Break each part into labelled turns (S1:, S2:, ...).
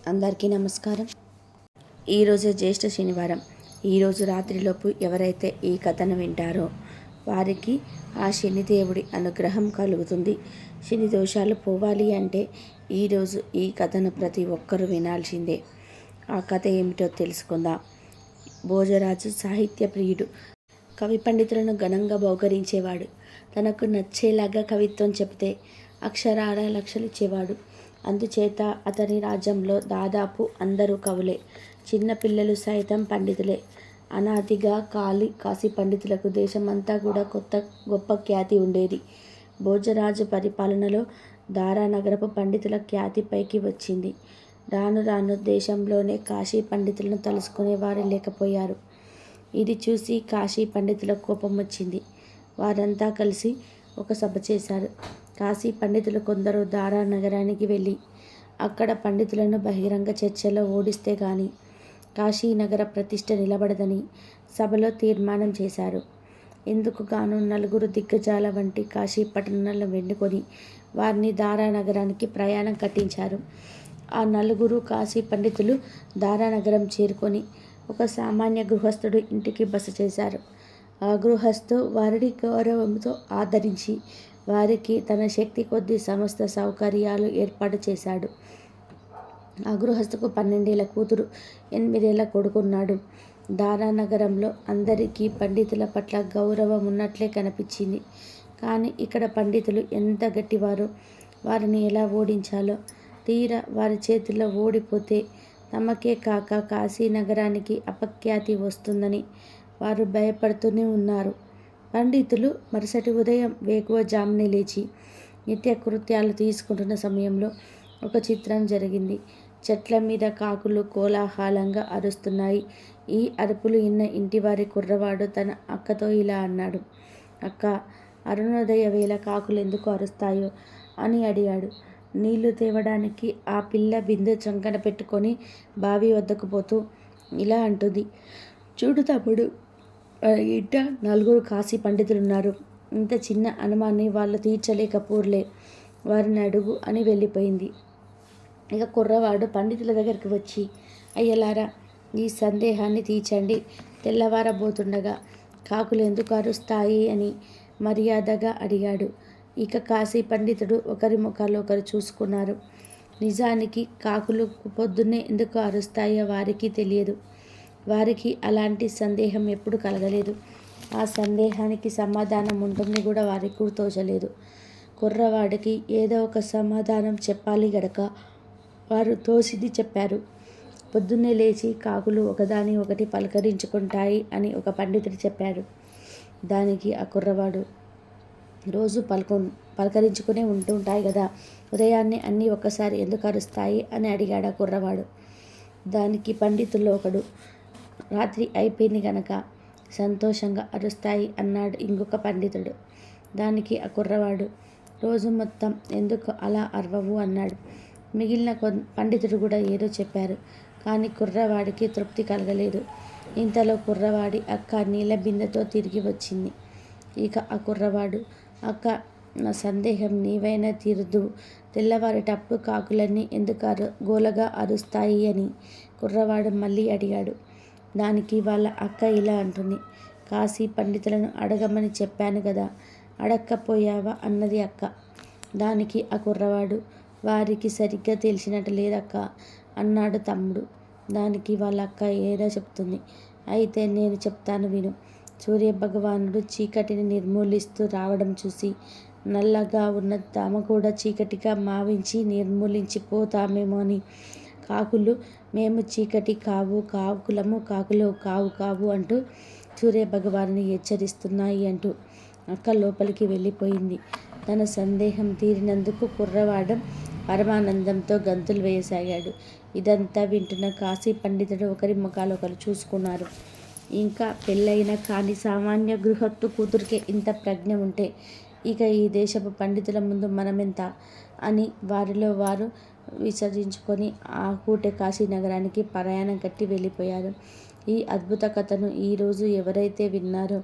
S1: అందరికీ నమస్కారం. ఈరోజు జ్యేష్ఠ శనివారం. ఈరోజు రాత్రిలోపు ఎవరైతే ఈ కథను వింటారో వారికి ఆ శనిదేవుడి అనుగ్రహం కలుగుతుంది. శని దోషాలు పోవాలి అంటే ఈరోజు ఈ కథను ప్రతి ఒక్కరూ వినాల్సిందే. ఆ కథ ఏమిటో తెలుసుకుందాం. భోజరాజు సాహిత్య ప్రియుడు. కవి పండితులను ఘనంగా బహుకరించేవాడు. తనకు నచ్చేలాగా కవిత్వం చెబితే అక్షరాల లక్షలిచ్చేవాడు. అందుచేత అతని రాజ్యంలో దాదాపు అందరూ కవులే, చిన్నపిల్లలు సైతం పండితులే. అనాదిగా కాశీ పండితులకు దేశమంతా కూడా గొప్ప ఖ్యాతి ఉండేది. భోజరాజు పరిపాలనలో దారానగరపు పండితుల ఖ్యాతి పైకి వచ్చింది. రాను రాను దేశంలోనే కాశీ పండితులను తలుసుకునే వారు లేకపోయారు. ఇది చూసి కాశీ పండితులకు కోపం వచ్చింది. వారంతా కలిసి ఒక సభ చేశారు. కాశీ పండితులు కొందరు దారా నగరానికి వెళ్ళి అక్కడ పండితులను బహిరంగ చర్చలో ఓడిస్తే గాని కాశీనగర ప్రతిష్ఠ నిలబడదని సభలో తీర్మానం చేశారు. ఇందుకు గాను నలుగురు దిగ్గజాల వంటి కాశీ పట్టణాలను వెన్నుకొని వారిని దారా నగరానికి ప్రయాణం కట్టించారు. ఆ నలుగురు కాశీ పండితులు దారానగరం చేరుకొని ఒక సామాన్య గృహస్థుడు ఇంటికి బస చేశారు. ఆ గృహస్థు వారిని గౌరవంతో ఆదరించి వారికి తన శక్తి కొద్దీ సమస్త సౌకర్యాలు ఏర్పాటు చేశాడు. ఆ గృహస్థుకు 12 ఏళ్ల కూతురు, 8 ఏళ్ల కొడుకున్నాడు. దారానగరంలో అందరికీ పండితుల పట్ల గౌరవం ఉన్నట్లే కనిపించింది. కానీ ఇక్కడ పండితులు ఎంత గట్టివారో, వారిని ఎలా ఓడించాలో, తీరా వారి చేతుల్లో ఓడిపోతే తమకే కాక కాశీ నగరానికి అపఖ్యాతి వస్తుందని వారు భయపడుతూనే ఉన్నారు. పండితులు మరుసటి ఉదయం వేకువజామునే లేచి నిత్యకృత్యాలు తీసుకుంటున్న సమయంలో ఒక చిత్రం జరిగింది. చెట్ల మీద కాకులు కోలాహలంగా అరుస్తున్నాయి. ఈ అరుపులు విన్న ఇంటివారి కుర్రవాడు తన అక్కతో ఇలా అన్నాడు. అక్క, అరుణోదయ వేళ కాకులు ఎందుకు అరుస్తాయో అని అడిగాడు. నీళ్లు తేవడానికి ఆ పిల్ల బిందె చంకన పెట్టుకొని బావి వద్దకు పోతూ ఇలా అంటుంది. చూడు తమ్ముడు, ఇంట 4 కాశీ పండితులున్నారు. ఇంత చిన్న అనుమాన్ని వాళ్ళు తీర్చలేకపోర్లే, వారిని అడుగు అని వెళ్ళిపోయింది. ఇక కుర్రవాడు పండితుల దగ్గరికి వచ్చి, అయ్యలారా, ఈ సందేహాన్ని తీర్చండి. తెల్లవారబోతుండగా కాకులు ఎందుకు అరుస్తాయి అని మర్యాదగా అడిగాడు. ఇక కాశీ పండితుడు ఒకరి ముఖాలు ఒకరు చూసుకున్నారు. నిజానికి కాకులు పొద్దున్నే ఎందుకు అరుస్తాయో వారికి తెలియదు. వారికి అలాంటి సందేహం ఎప్పుడు కలగలేదు. ఆ సందేహానికి సమాధానం ఉంటుంది కూడా వారికి గుర్తోచలేదు. కుర్రవాడికి ఏదో ఒక సమాధానం చెప్పాలి గడక వారు తోసింది చెప్పారు. పొద్దున్నే లేచి కాకులు ఒకదాని ఒకటి పలకరించుకుంటాయి అని ఒక పండితుడు చెప్పాడు. దానికి ఆ కుర్రవాడు, రోజు పలకరించుకునే ఉంటుంటాయి కదా, ఉదయాన్నే అన్నీ ఒక్కసారి ఎందుకు అరుస్తాయి అని అడిగాడు ఆ కుర్రవాడు. దానికి పండితుల్లో ఒకడు, రాత్రి అయిపోయింది గనక సంతోషంగా అరుస్తాయి అన్నాడు ఇంకొక పండితుడు. దానికి ఆ కుర్రవాడు, రోజు మొత్తం ఎందుకు అలా అరవవు అన్నాడు. మిగిలిన పండితుడు కూడా ఏదో చెప్పారు. కానీ కుర్రవాడికి తృప్తి కలగలేదు. ఇంతలో కుర్రవాడి అక్క నీళ్ళ బిందెతో తిరిగి వచ్చింది. ఇక ఆ కుర్రవాడు, అక్క, నా సందేహం నీవైనా తీరుదు. తెల్లవారేటప్పుడు కాకులన్నీ ఎందుకు గోలగా అరుస్తాయి అని కుర్రవాడు మళ్ళీ అడిగాడు. దానికి వాళ్ళ అక్క ఇలా అంటుంది. కాశీ పండితులను అడగమని చెప్పాను కదా, అడక్కపోయావా అన్నది అక్క. దానికి ఆ కుర్రవాడు, వారికి సరిగ్గా తెలిసినట్టు లేదక్క అన్నాడు తమ్ముడు. దానికి వాళ్ళ అక్క ఏదో చెప్తుంది. అయితే నేను చెప్తాను విను. సూర్యభగవానుడు చీకటిని నిర్మూలిస్తూ రావడం చూసి నల్లగా ఉన్న తాము కూడా చీకటిగా మావించి నిర్మూలించిపోతామేమో అని కాకులు మేము చీకటి కావు, కాకులము కాకులు కావు అంటూ సూర్యభగవానుని హెచ్చరిస్తున్నాయి అంటూ అక్క లోపలికి వెళ్ళిపోయింది. తన సందేహం తీరినందుకు కుర్రవాడం పరమానందంతో గంతులు వేయసాగాడు. ఇదంతా వింటున్న కాశీ పండితుడు ఒకరి ముఖాలు ఒకరు చూసుకున్నారు. ఇంకా పెళ్ళైన కాని సామాన్య గృహస్థు కూతురికే ఇంత ప్రజ్ఞ ఉంటే ఇక ఈ దేశపు పండితుల ముందు మనమెంత అని వారిలో వారు విసర్జించుకొని ఆ పూటే కాశీ నగరానికి ప్రయాణం కట్టి వెళ్ళిపోయారు. ఈ అద్భుత కథను ఈరోజు ఎవరైతే విన్నారో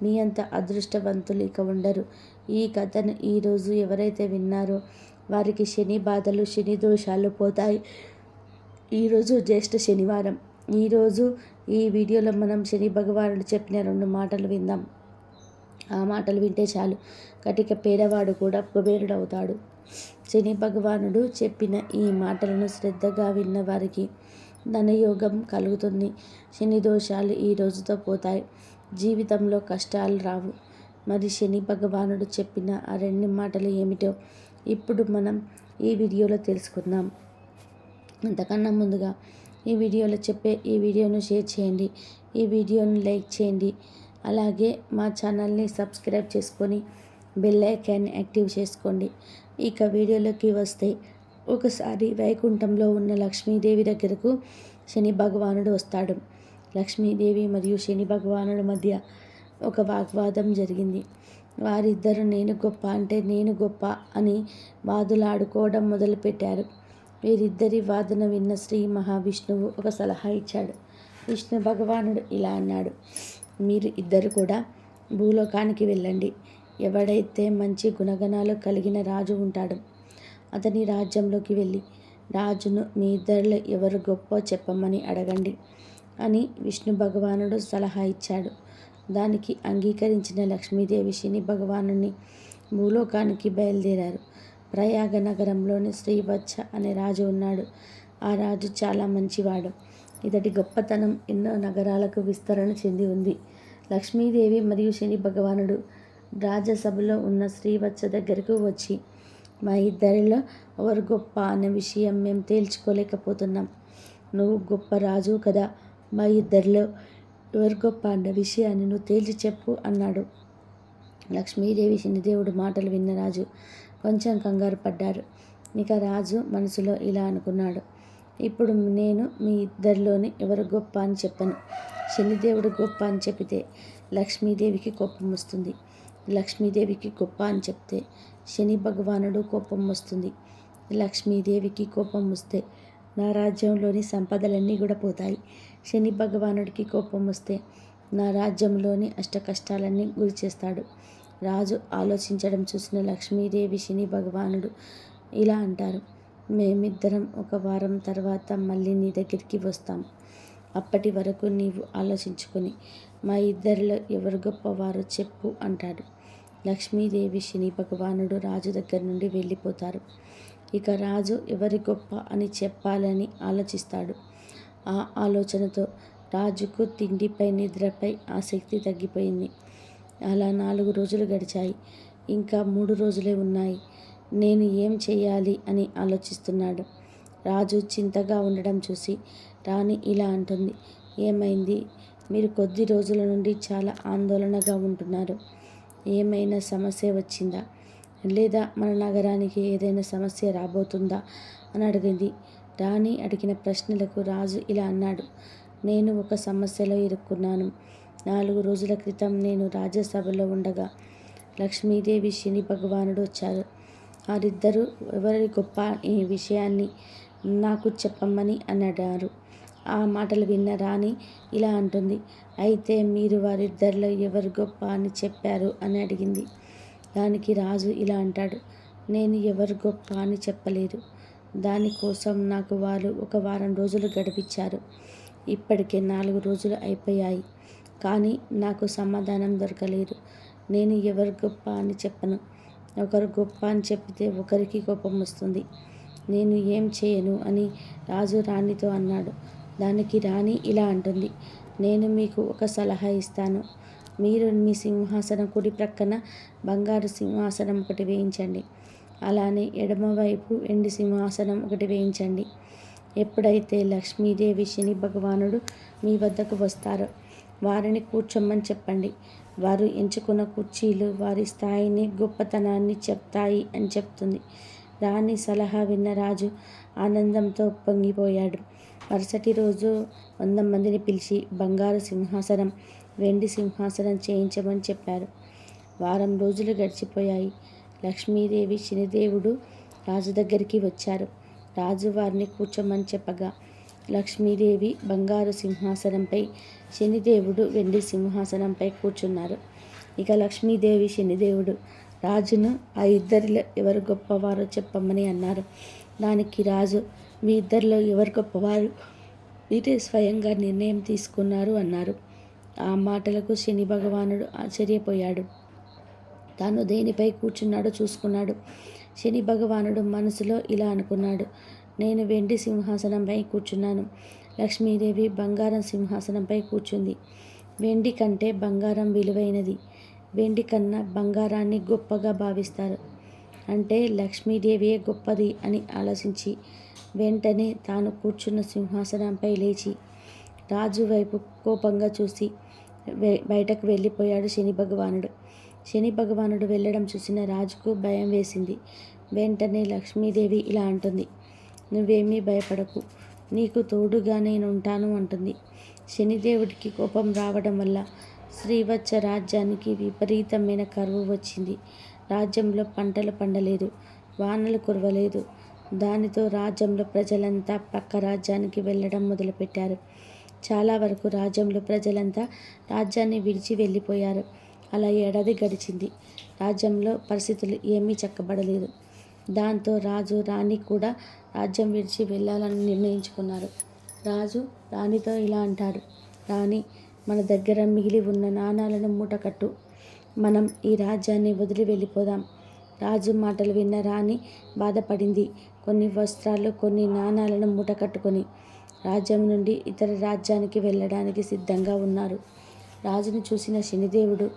S1: మీ అంత అదృష్టవంతులు ఇక ఉండరు. ఈ కథను ఈరోజు ఎవరైతే విన్నారో వారికి శని బాధలు, శని దోషాలు పోతాయి. ఈరోజు జ్యేష్ఠ శనివారం. ఈరోజు ఈ వీడియోలో మనం శని భగవానుడు చెప్పిన 2 మాటలు విందాం. ఆ మాటలు వింటే చాలు, కటిక పేదవాడు కూడా కుబేరుడవుతాడు. శని భగవానుడు చెప్పిన ఈ మాటలను శ్రద్ధగా విన్న వారికి ధనయోగం కలుగుతుంది. శని దోషాలు ఈ రోజుతో పోతాయి. జీవితంలో కష్టాలు రావు. మరి శని భగవానుడు చెప్పిన ఆ 2 మాటలు ఏమిటో ఇప్పుడు మనం ఈ వీడియోలో తెలుసుకుందాం. అంతకన్నా ముందుగా ఈ వీడియోలో చెప్పే ఈ వీడియోను షేర్ చేయండి, ఈ వీడియోను లైక్ చేయండి, అలాగే మా ఛానల్ని సబ్స్క్రైబ్ చేసుకొని బెల్ ఐకాన్ని యాక్టివ్ చేసుకోండి. ఇక వీడియోలోకి వస్తే, ఒకసారి వైకుంఠంలో ఉన్న లక్ష్మీదేవి దగ్గరకు శని భగవానుడు వస్తాడు. లక్ష్మీదేవి మరియు శని భగవానుడి మధ్య ఒక వాగ్వాదం జరిగింది. వారిద్దరూ నేను గొప్ప అంటే నేను గొప్ప అని వాదులాడుకోవడం మొదలుపెట్టారు. వీరిద్దరి వాదన విన్న శ్రీ మహావిష్ణువు ఒక సలహా ఇచ్చాడు. విష్ణు భగవానుడు ఇలా అన్నాడు, మీరు ఇద్దరు కూడా భూలోకానికి వెళ్ళండి. ఎవడైతే మంచి గుణగణాలు కలిగిన రాజు ఉంటాడో అతని రాజ్యంలోకి వెళ్ళి రాజును మీ ఇద్దరిలో ఎవరు గొప్ప చెప్పమని అడగండి అని విష్ణు భగవానుడు సలహా ఇచ్చాడు. దానికి అంగీకరించిన లక్ష్మీదేవి శని భగవానుని భూలోకానికి బయలుదేరారు. ప్రయాగ నగరంలోని శ్రీవత్స అనే రాజు ఉన్నాడు. ఆ రాజు చాలా మంచివాడు. ఇతడి గొప్పతనం ఎన్నో నగరాలకు విస్తరణ చెంది ఉంది. లక్ష్మీదేవి మరియు శని భగవానుడు రాజసభలో ఉన్న శ్రీవత్స దగ్గరకు వచ్చి, మా ఇద్దరిలో ఎవరు గొప్ప అనే విషయం మేము తేల్చుకోలేకపోతున్నాం. నువ్వు గొప్ప రాజు కదా, మా ఇద్దరిలో ఎవరు గొప్ప అన్న విషయాన్ని నువ్వు తేల్చి చెప్పు అన్నాడు. లక్ష్మీదేవి శనిదేవుడు మాటలు విన్న రాజు కొంచెం కంగారు పడ్డారు. ఇక రాజు మనసులో ఇలా అనుకున్నాడు, ఇప్పుడు నేను మీ ఇద్దరిలోని ఎవరు గొప్ప అని చెప్పను. శనిదేవుడు గొప్ప అని చెబితే లక్ష్మీదేవికి కోపం వస్తుంది. లక్ష్మీదేవికి గొప్ప అని చెప్తే శని భగవానుడు కోపం వస్తుంది. లక్ష్మీదేవికి కోపం వస్తే నా రాజ్యంలోని సంపదలన్నీ కూడా పోతాయి. శని భగవానుడికి కోపం వస్తే నా రాజ్యంలోని అష్ట కష్టాలన్నీ గురి చేస్తాడు. రాజు ఆలోచించడం చూసిన లక్ష్మీదేవి శని భగవానుడు ఇలా అంటారు, మేమిద్దరం ఒక వారం తర్వాత మళ్ళీ నీ దగ్గరికి వస్తాం. అప్పటి వరకు నీవు ఆలోచించుకొని మా ఇద్దరిలో ఎవరు గొప్పవారో చెప్పు అంటాడు. లక్ష్మీదేవి శని భగవానుడు రాజు దగ్గర నుండి వెళ్ళిపోతారు. ఇక రాజు ఎవరి గొప్ప అని చెప్పాలని ఆలోచిస్తాడు. ఆ ఆలోచనతో రాజుకు తిండిపై నిద్రపై ఆసక్తి తగ్గిపోయింది. అలా 4 రోజులు గడిచాయి. ఇంకా 3 రోజులే ఉన్నాయి. నేను ఏం చెయ్యాలి అని ఆలోచిస్తున్నాడు. రాజు చింతగా ఉండడం చూసి రాణి ఇలా అంటుంది, ఏమైంది? మీరు కొద్ది రోజుల నుండి చాలా ఆందోళనగా ఉంటున్నారు. ఏమైనా సమస్య వచ్చిందా? లేదా మన నగరానికి ఏదైనా సమస్య రాబోతుందా అని అడిగింది. రాణి అడిగిన ప్రశ్నలకు రాజు ఇలా అన్నాడు, నేను ఒక సమస్యలో ఇరుక్కున్నాను. 4 రోజుల క్రితం నేను రాజ్యసభలో ఉండగా లక్ష్మీదేవి శని భగవానుడు వచ్చారు. వారిద్దరూ ఎవరి గొప్ప ఈ విషయాన్ని నాకు చెప్పమని అన్నారు. ఆ మాటలు విన్న రాణి ఇలా అంటుంది, అయితే మీరు వారిద్దరిలో ఎవరు గొప్ప అని చెప్పారు అని అడిగింది. దానికి రాజు ఇలా అంటాడు, నేను ఎవరు గొప్ప అని చెప్పలేదు. దానికోసం నాకు వారు ఒక వారం రోజులు గడిపించారు. ఇప్పటికే 4 రోజులు అయిపోయాయి, కానీ నాకు సమాధానం దొరకలేదు. నేను ఎవరు గొప్ప అని చెప్పను. ఒకరు గొప్ప అని చెప్పితే ఒకరికి కోపం వస్తుంది. నేను ఏం చేయను అని రాజు రాణితో అన్నాడు. దానికి రాణి ఇలా అంటుంది, నేను మీకు ఒక సలహా ఇస్తాను. మీరు మీ సింహాసనం కుడి ప్రక్కన బంగారు సింహాసనం ఒకటి వేయించండి. అలానే ఎడమవైపు వెండి సింహాసనం ఒకటి వేయించండి. ఎప్పుడైతే లక్ష్మీదేవి శని భగవానుడు మీ వద్దకు వస్తారో వారిని కూర్చోమని చెప్పండి. వారు ఎంచుకున్న కుర్చీలు వారి స్థాయిని గొప్పతనాన్ని చెప్తాయి అని చెప్తుంది. రాణి సలహా విన్న రాజు ఆనందంతో పొంగిపోయాడు. మరుసటి రోజు 100 మందిని పిలిచి బంగారు సింహాసనం వెండి సింహాసనం చేయించమని చెప్పారు. వారం రోజులు గడిచిపోయాయి. లక్ష్మీదేవి శనిదేవుడు రాజు దగ్గరికి వచ్చారు. రాజు వారిని కూర్చోమని చెప్పగా లక్ష్మీదేవి బంగారు సింహాసనంపై, శనిదేవుడు వెండి సింహాసనంపై కూర్చున్నారు. ఇక లక్ష్మీదేవి శనిదేవుడు రాజును ఆ ఇద్దరిలో ఎవరు గొప్పవారో చెప్పమని అన్నారు. దానికి రాజు, మీ ఇద్దరిలో ఎవరు గొప్పవారు? మీరే స్వయంగా నిర్ణయం తీసుకున్నారు అన్నారు. ఆ మాటలకు శని భగవానుడు ఆశ్చర్యపోయాడు. తాను దేనిపై కూర్చున్నాడో చూసుకున్నాడు. శని భగవానుడు మనసులో ఇలా అనుకున్నాడు. నేను వెండి సింహాసనంపై కూర్చున్నాను. లక్ష్మీదేవి బంగారం సింహాసనంపై కూర్చుంది. వెండి కంటే బంగారం విలువైనది. వెండి కన్నా బంగారాన్ని గొప్పగా భావిస్తారు. అంటే లక్ష్మీదేవియే గొప్పది అని ఆలోచించి వెంటనే తాను కూర్చున్న సింహాసనంపై లేచి రాజు వైపు కోపంగా చూసి బయటకు వెళ్ళిపోయాడు శని భగవానుడు. శని భగవానుడు వెళ్ళడం చూసిన రాజుకు భయం వేసింది. వెంటనే లక్ష్మీదేవి ఇలా అంటుంది, నువ్వేమీ భయపడకు, నీకు తోడుగా నేను ఉంటాను అంటుంది. శనిదేవుడికి కోపం రావడం వల్ల శ్రీవత్స రాజ్యానికి విపరీతమైన కరువు వచ్చింది. రాజ్యంలో పంటలు పండలేదు, వానలు కురవలేదు. దానితో రాజ్యంలో ప్రజలంతా పక్క రాజ్యానికి వెళ్ళడం మొదలుపెట్టారు. చాలా వరకు రాజ్యంలో ప్రజలంతా రాజ్యాన్ని విడిచి వెళ్ళిపోయారు. అలా ఏడాది గడిచింది. రాజ్యంలో పరిస్థితులు ఏమీ చక్కబడలేదు. దాంతో రాజు రాణి కూడా రాజ్యం విడిచి వెళ్ళాలని నిర్ణయించుకున్నారు. రాజు రాణితో ఇలా అంటాడు, రాణి, మన దగ్గర మిగిలి ఉన్న నాణాలను మూటకట్టు. మనం ఈ రాజ్యాన్ని వదిలి వెళ్ళిపోదాం. రాజు మాటలు విన్న రాణి బాధపడింది. కొన్ని వస్త్రాలు, కొన్ని నాణాలను మూటకట్టుకొని రాజ్యం నుండి ఇతర రాజ్యానికి వెళ్ళడానికి సిద్ధంగా ఉన్నారు. రాజును చూసిన శనిదేవుడు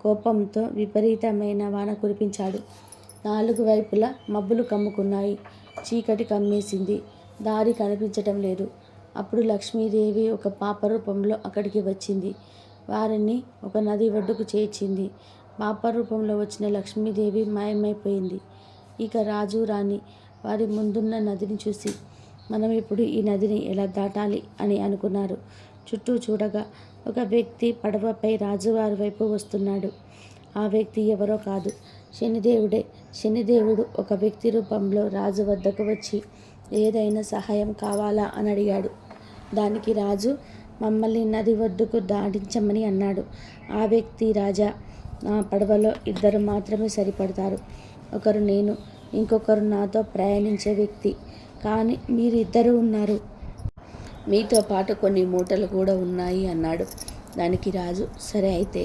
S1: కోపంతో విపరీతమైన వాన కురిపించాడు. 4 వైపులా మబ్బులు కమ్ముకున్నాయి. చీకటి కమ్మేసింది. దారి కనిపించటం లేదు. అప్పుడు లక్ష్మీదేవి ఒక పాప రూపంలో అక్కడికి వచ్చింది. వారిని ఒక నది ఒడ్డుకు చేర్చింది. పాప రూపంలో వచ్చిన లక్ష్మీదేవి మాయమైపోయింది. ఇక రాజు రాణి వారి ముందున్న నదిని చూసి మనం ఇప్పుడు ఈ నదిని ఎలా దాటాలి అని అనుకున్నారు. చుట్టూ చూడగా ఒక వ్యక్తి పడవపై రాజువారి వైపు వస్తున్నాడు. ఆ వ్యక్తి ఎవరో కాదు, శనిదేవుడే. శనిదేవుడు ఒక వ్యక్తి రూపంలో రాజు వద్దకు వచ్చి ఏదైనా సహాయం కావాలా అని అడిగాడు. దానికి రాజు మమ్మల్ని నది ఒడ్డుకు దాటించమని అన్నాడు. ఆ వ్యక్తి, రాజా, నా పడవలో 2 మాత్రమే సరిపడతారు. ఒకరు నేను, ఇంకొకరు నాతో ప్రయాణించే వ్యక్తి. కానీ మీరు 2 ఉన్నారు. మీతో పాటు కొన్ని మూటలు కూడా ఉన్నాయి అన్నాడు. దానికి రాజు, సరే అయితే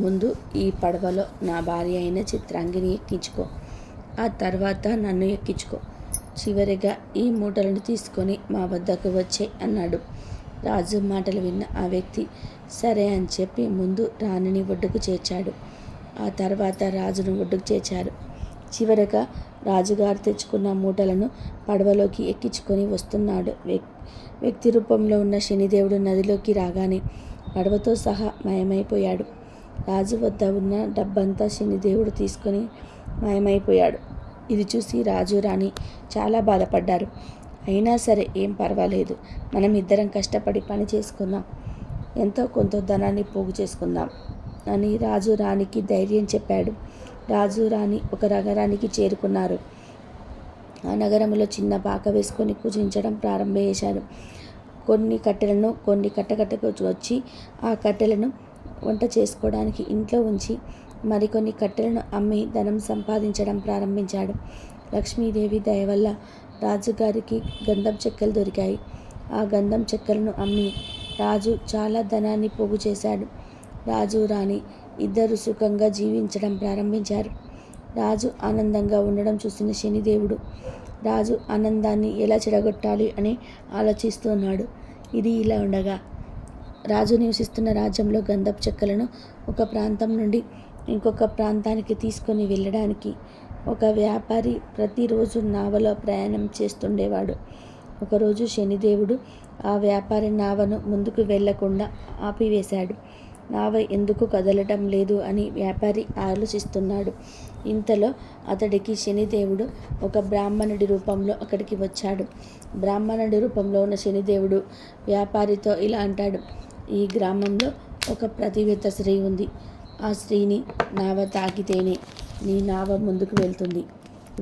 S1: ముందు ఈ పడవలో నా భార్య అయిన చిత్రాంగిని ఎక్కించుకో, ఆ తర్వాత నన్ను ఎక్కించుకో, చివరిగా ఈ మూటలను తీసుకొని మా వద్దకు వచ్చే అన్నాడు. రాజు మాటలు విన్న ఆ వ్యక్తి సరే అని చెప్పి ముందు రాణిని ఒడ్డుకు చేర్చాడు. ఆ తర్వాత రాజును ఒడ్డుకు చేర్చారు. చివరగా రాజుగారు తెచ్చుకున్న మూటలను పడవలోకి ఎక్కించుకొని వస్తున్నాడు. వ్యక్తి రూపంలో ఉన్న శనిదేవుడు నదిలోకి రాగానే పడవతో సహా మాయమైపోయాడు. రాజు వద్ద ఉన్న డబ్బంతా శనిదేవుడు తీసుకొని మాయమైపోయాడు. ఇది చూసి రాజు రాణి చాలా బాధపడ్డారు. అయినా సరే ఏం పర్వాలేదు, మనం 2 కష్టపడి పని చేసుకుందాం, ఎంతో కొంత ధనాన్ని పోగు చేసుకుందాం అని రాజు రాణికి ధైర్యం చెప్పాడు. రాజు రాణి ఒక నగరానికి చేరుకున్నారు. ఆ నగరంలో చిన్న పాక వేసుకొని పూజించడం ప్రారంభించారు. కొన్ని కట్టెలను కొన్ని కట్టకట్టకు వచ్చి ఆ కట్టెలను వంట చేసుకోవడానికి ఇంట్లో ఉంచి మరికొన్ని కట్టెలను అమ్మి ధనం సంపాదించడం ప్రారంభించాడు. లక్ష్మీదేవి దయ వల్ల రాజుగారికి గంధం చెక్కలు దొరికాయి. ఆ గంధం చెక్కలను అమ్మి రాజు చాలా ధనాన్ని పోగు చేశాడు. రాజు రాణి 2 సుఖంగా జీవించడం ప్రారంభించారు. రాజు ఆనందంగా ఉండడం చూసిన శనిదేవుడు రాజు ఆనందాన్ని ఎలా చెడగొట్టాలి అని ఆలోచిస్తున్నాడు. ఇది ఇలా ఉండగా రాజు నివసిస్తున్న రాజ్యంలో గంధపు చెక్కలను ఒక ప్రాంతం నుండి ఇంకొక ప్రాంతానికి తీసుకొని వెళ్ళడానికి ఒక వ్యాపారి ప్రతిరోజు నావలో ప్రయాణం చేస్తుండేవాడు. ఒకరోజు శనిదేవుడు ఆ వ్యాపారి నావను ముందుకు వెళ్లకుండా ఆపివేశాడు. నావ ఎందుకు కదలటం లేదు అని వ్యాపారి ఆలోచిస్తున్నాడు. ఇంతలో అతడికి శనిదేవుడు ఒక బ్రాహ్మణుడి రూపంలో అక్కడికి వచ్చాడు. బ్రాహ్మణుడి రూపంలో ఉన్న శనిదేవుడు వ్యాపారితో ఇలా అంటాడు, ఈ గ్రామంలో ఒక ప్రతివేత్త స్త్రీ ఉంది. ఆ స్త్రీని నావ తాకితేనే నీ నావ ముందుకు వెళ్తుంది.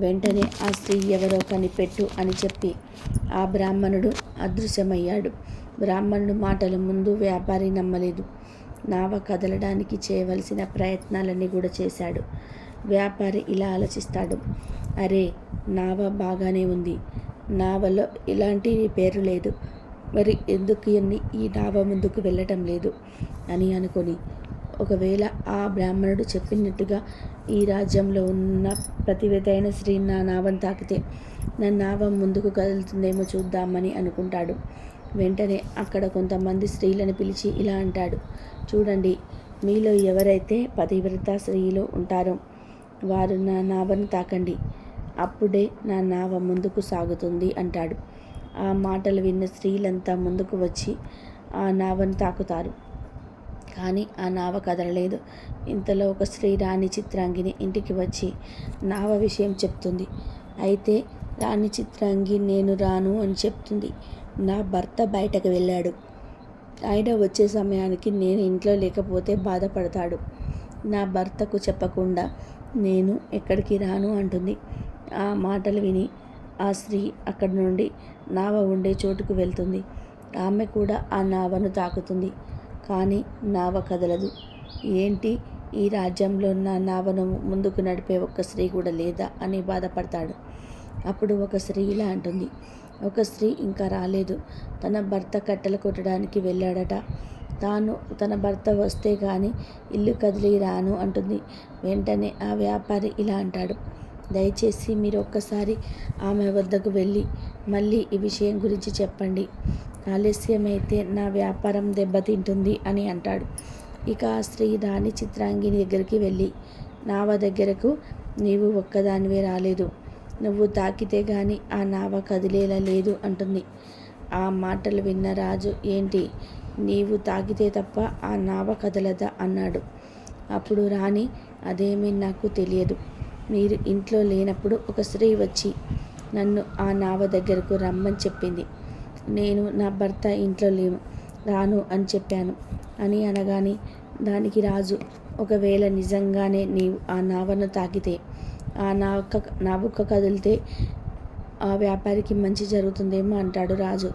S1: వెంటనే ఆ స్త్రీ ఎవరో కనిపెట్టు అని చెప్పి ఆ బ్రాహ్మణుడు అదృశ్యమయ్యాడు. బ్రాహ్మణుడు మాటల ముందు వ్యాపారి నమ్మలేదు. నావ కదలడానికి చేయవలసిన ప్రయత్నాలన్నీ కూడా చేశాడు. వ్యాపారి ఇలా ఆలోచిస్తాడు, అరే, నావ బాగానే ఉంది, నావలో ఇలాంటి పేరు లేదు, మరి ఎందుకు ఈ నావ ముందుకు వెళ్ళటం లేదు అని అనుకొని, ఒకవేళ ఆ బ్రాహ్మణుడు చెప్పినట్టుగా ఈ రాజ్యంలో ఉన్న ప్రతివేదైన స్త్రీ నా నావను తాకితే నా నావ ముందుకు కదులుతుందేమో చూద్దామని అనుకుంటాడు. వెంటనే అక్కడ కొంతమంది స్త్రీలను పిలిచి ఇలా అంటాడు, చూడండి, మీలో ఎవరైతే పతివ్రత స్త్రీలు ఉంటారో వారు నా నావను తాకండి, అప్పుడే నా నావ ముందుకు సాగుతుంది అంటాడు. ఆ మాటలు విన్న స్త్రీలంతా ముందుకు వచ్చి ఆ నావను తాకుతారు. కానీ ఆ నావ కదలలేదు. ఇంతలో ఒక స్త్రీ రాణి చిత్రాంగిని ఇంటికి వచ్చి నావ విషయం చెప్తుంది. అయితే రాణి చిత్రాంగి నేను రాను అని చెప్తుంది. నా భర్త బయటకు వెళ్ళాడు, ఆయన వచ్చే సమయానికి నేను ఇంట్లో లేకపోతే బాధపడతాడు. నా భర్తకు చెప్పకుండా నేను ఎక్కడికి రాను అంటుంది. ఆ మాటలు విని ఆ స్త్రీ అక్కడి నుండి నావ ఉండే చోటుకు వెళ్తుంది. ఆమె కూడా ఆ నావను తాకుతుంది. కానీ నావ కదలదు. ఏంటి, ఈ రాజ్యంలో నా నావను ముందుకు నడిపే ఒక్క స్త్రీ కూడా లేదా అని బాధపడతాడు. అప్పుడు ఒక స్త్రీ ఇలా అంటుంది, ఒక స్త్రీ ఇంకా రాలేదు, తన భర్త కట్టెలు కొట్టడానికి వెళ్ళాడట, తాను తన భర్త వస్తే కానీ ఇల్లు కదిలి రాను అంటుంది. వెంటనే ఆ వ్యాపారి ఇలా అంటాడు, దయచేసి మీరు ఒక్కసారి ఆమె వద్దకు వెళ్ళి మళ్ళీ ఈ విషయం గురించి చెప్పండి, ఆలస్యమైతే నా వ్యాపారం దెబ్బతింటుంది అని అంటాడు. ఇక ఆ స్త్రీ రాణి చిత్రాంగిని దగ్గరికి వెళ్ళి, నావ దగ్గరకు నీవు ఒక్కదానివే రాలేదు, నువ్వు తాకితే గాని ఆ నావ కదిలేలా లేదు అంటుంది. ఆ మాటలు విన్న రాజు, ఏంటి, నీవు తాకితే తప్ప ఆ నావ కదలదా అన్నాడు. అప్పుడు రాణి, అదేమీ నాకు తెలియదు, మీరు ఇంట్లో లేనప్పుడు ఒక స్త్రీ వచ్చి నన్ను ఆ నావ దగ్గరకు రమ్మని చెప్పింది, నేను నా భర్త ఇంట్లో లేను, రాను అని చెప్పాను అని అనగానే దానికి రాజు, ఒకవేళ నిజంగానే నీవు ఆ నావను తాకితే ఆ నావుక కదిలితే ఆ వ్యాపారికి మంచి జరుగుతుందేమో అంటాడు రాజు.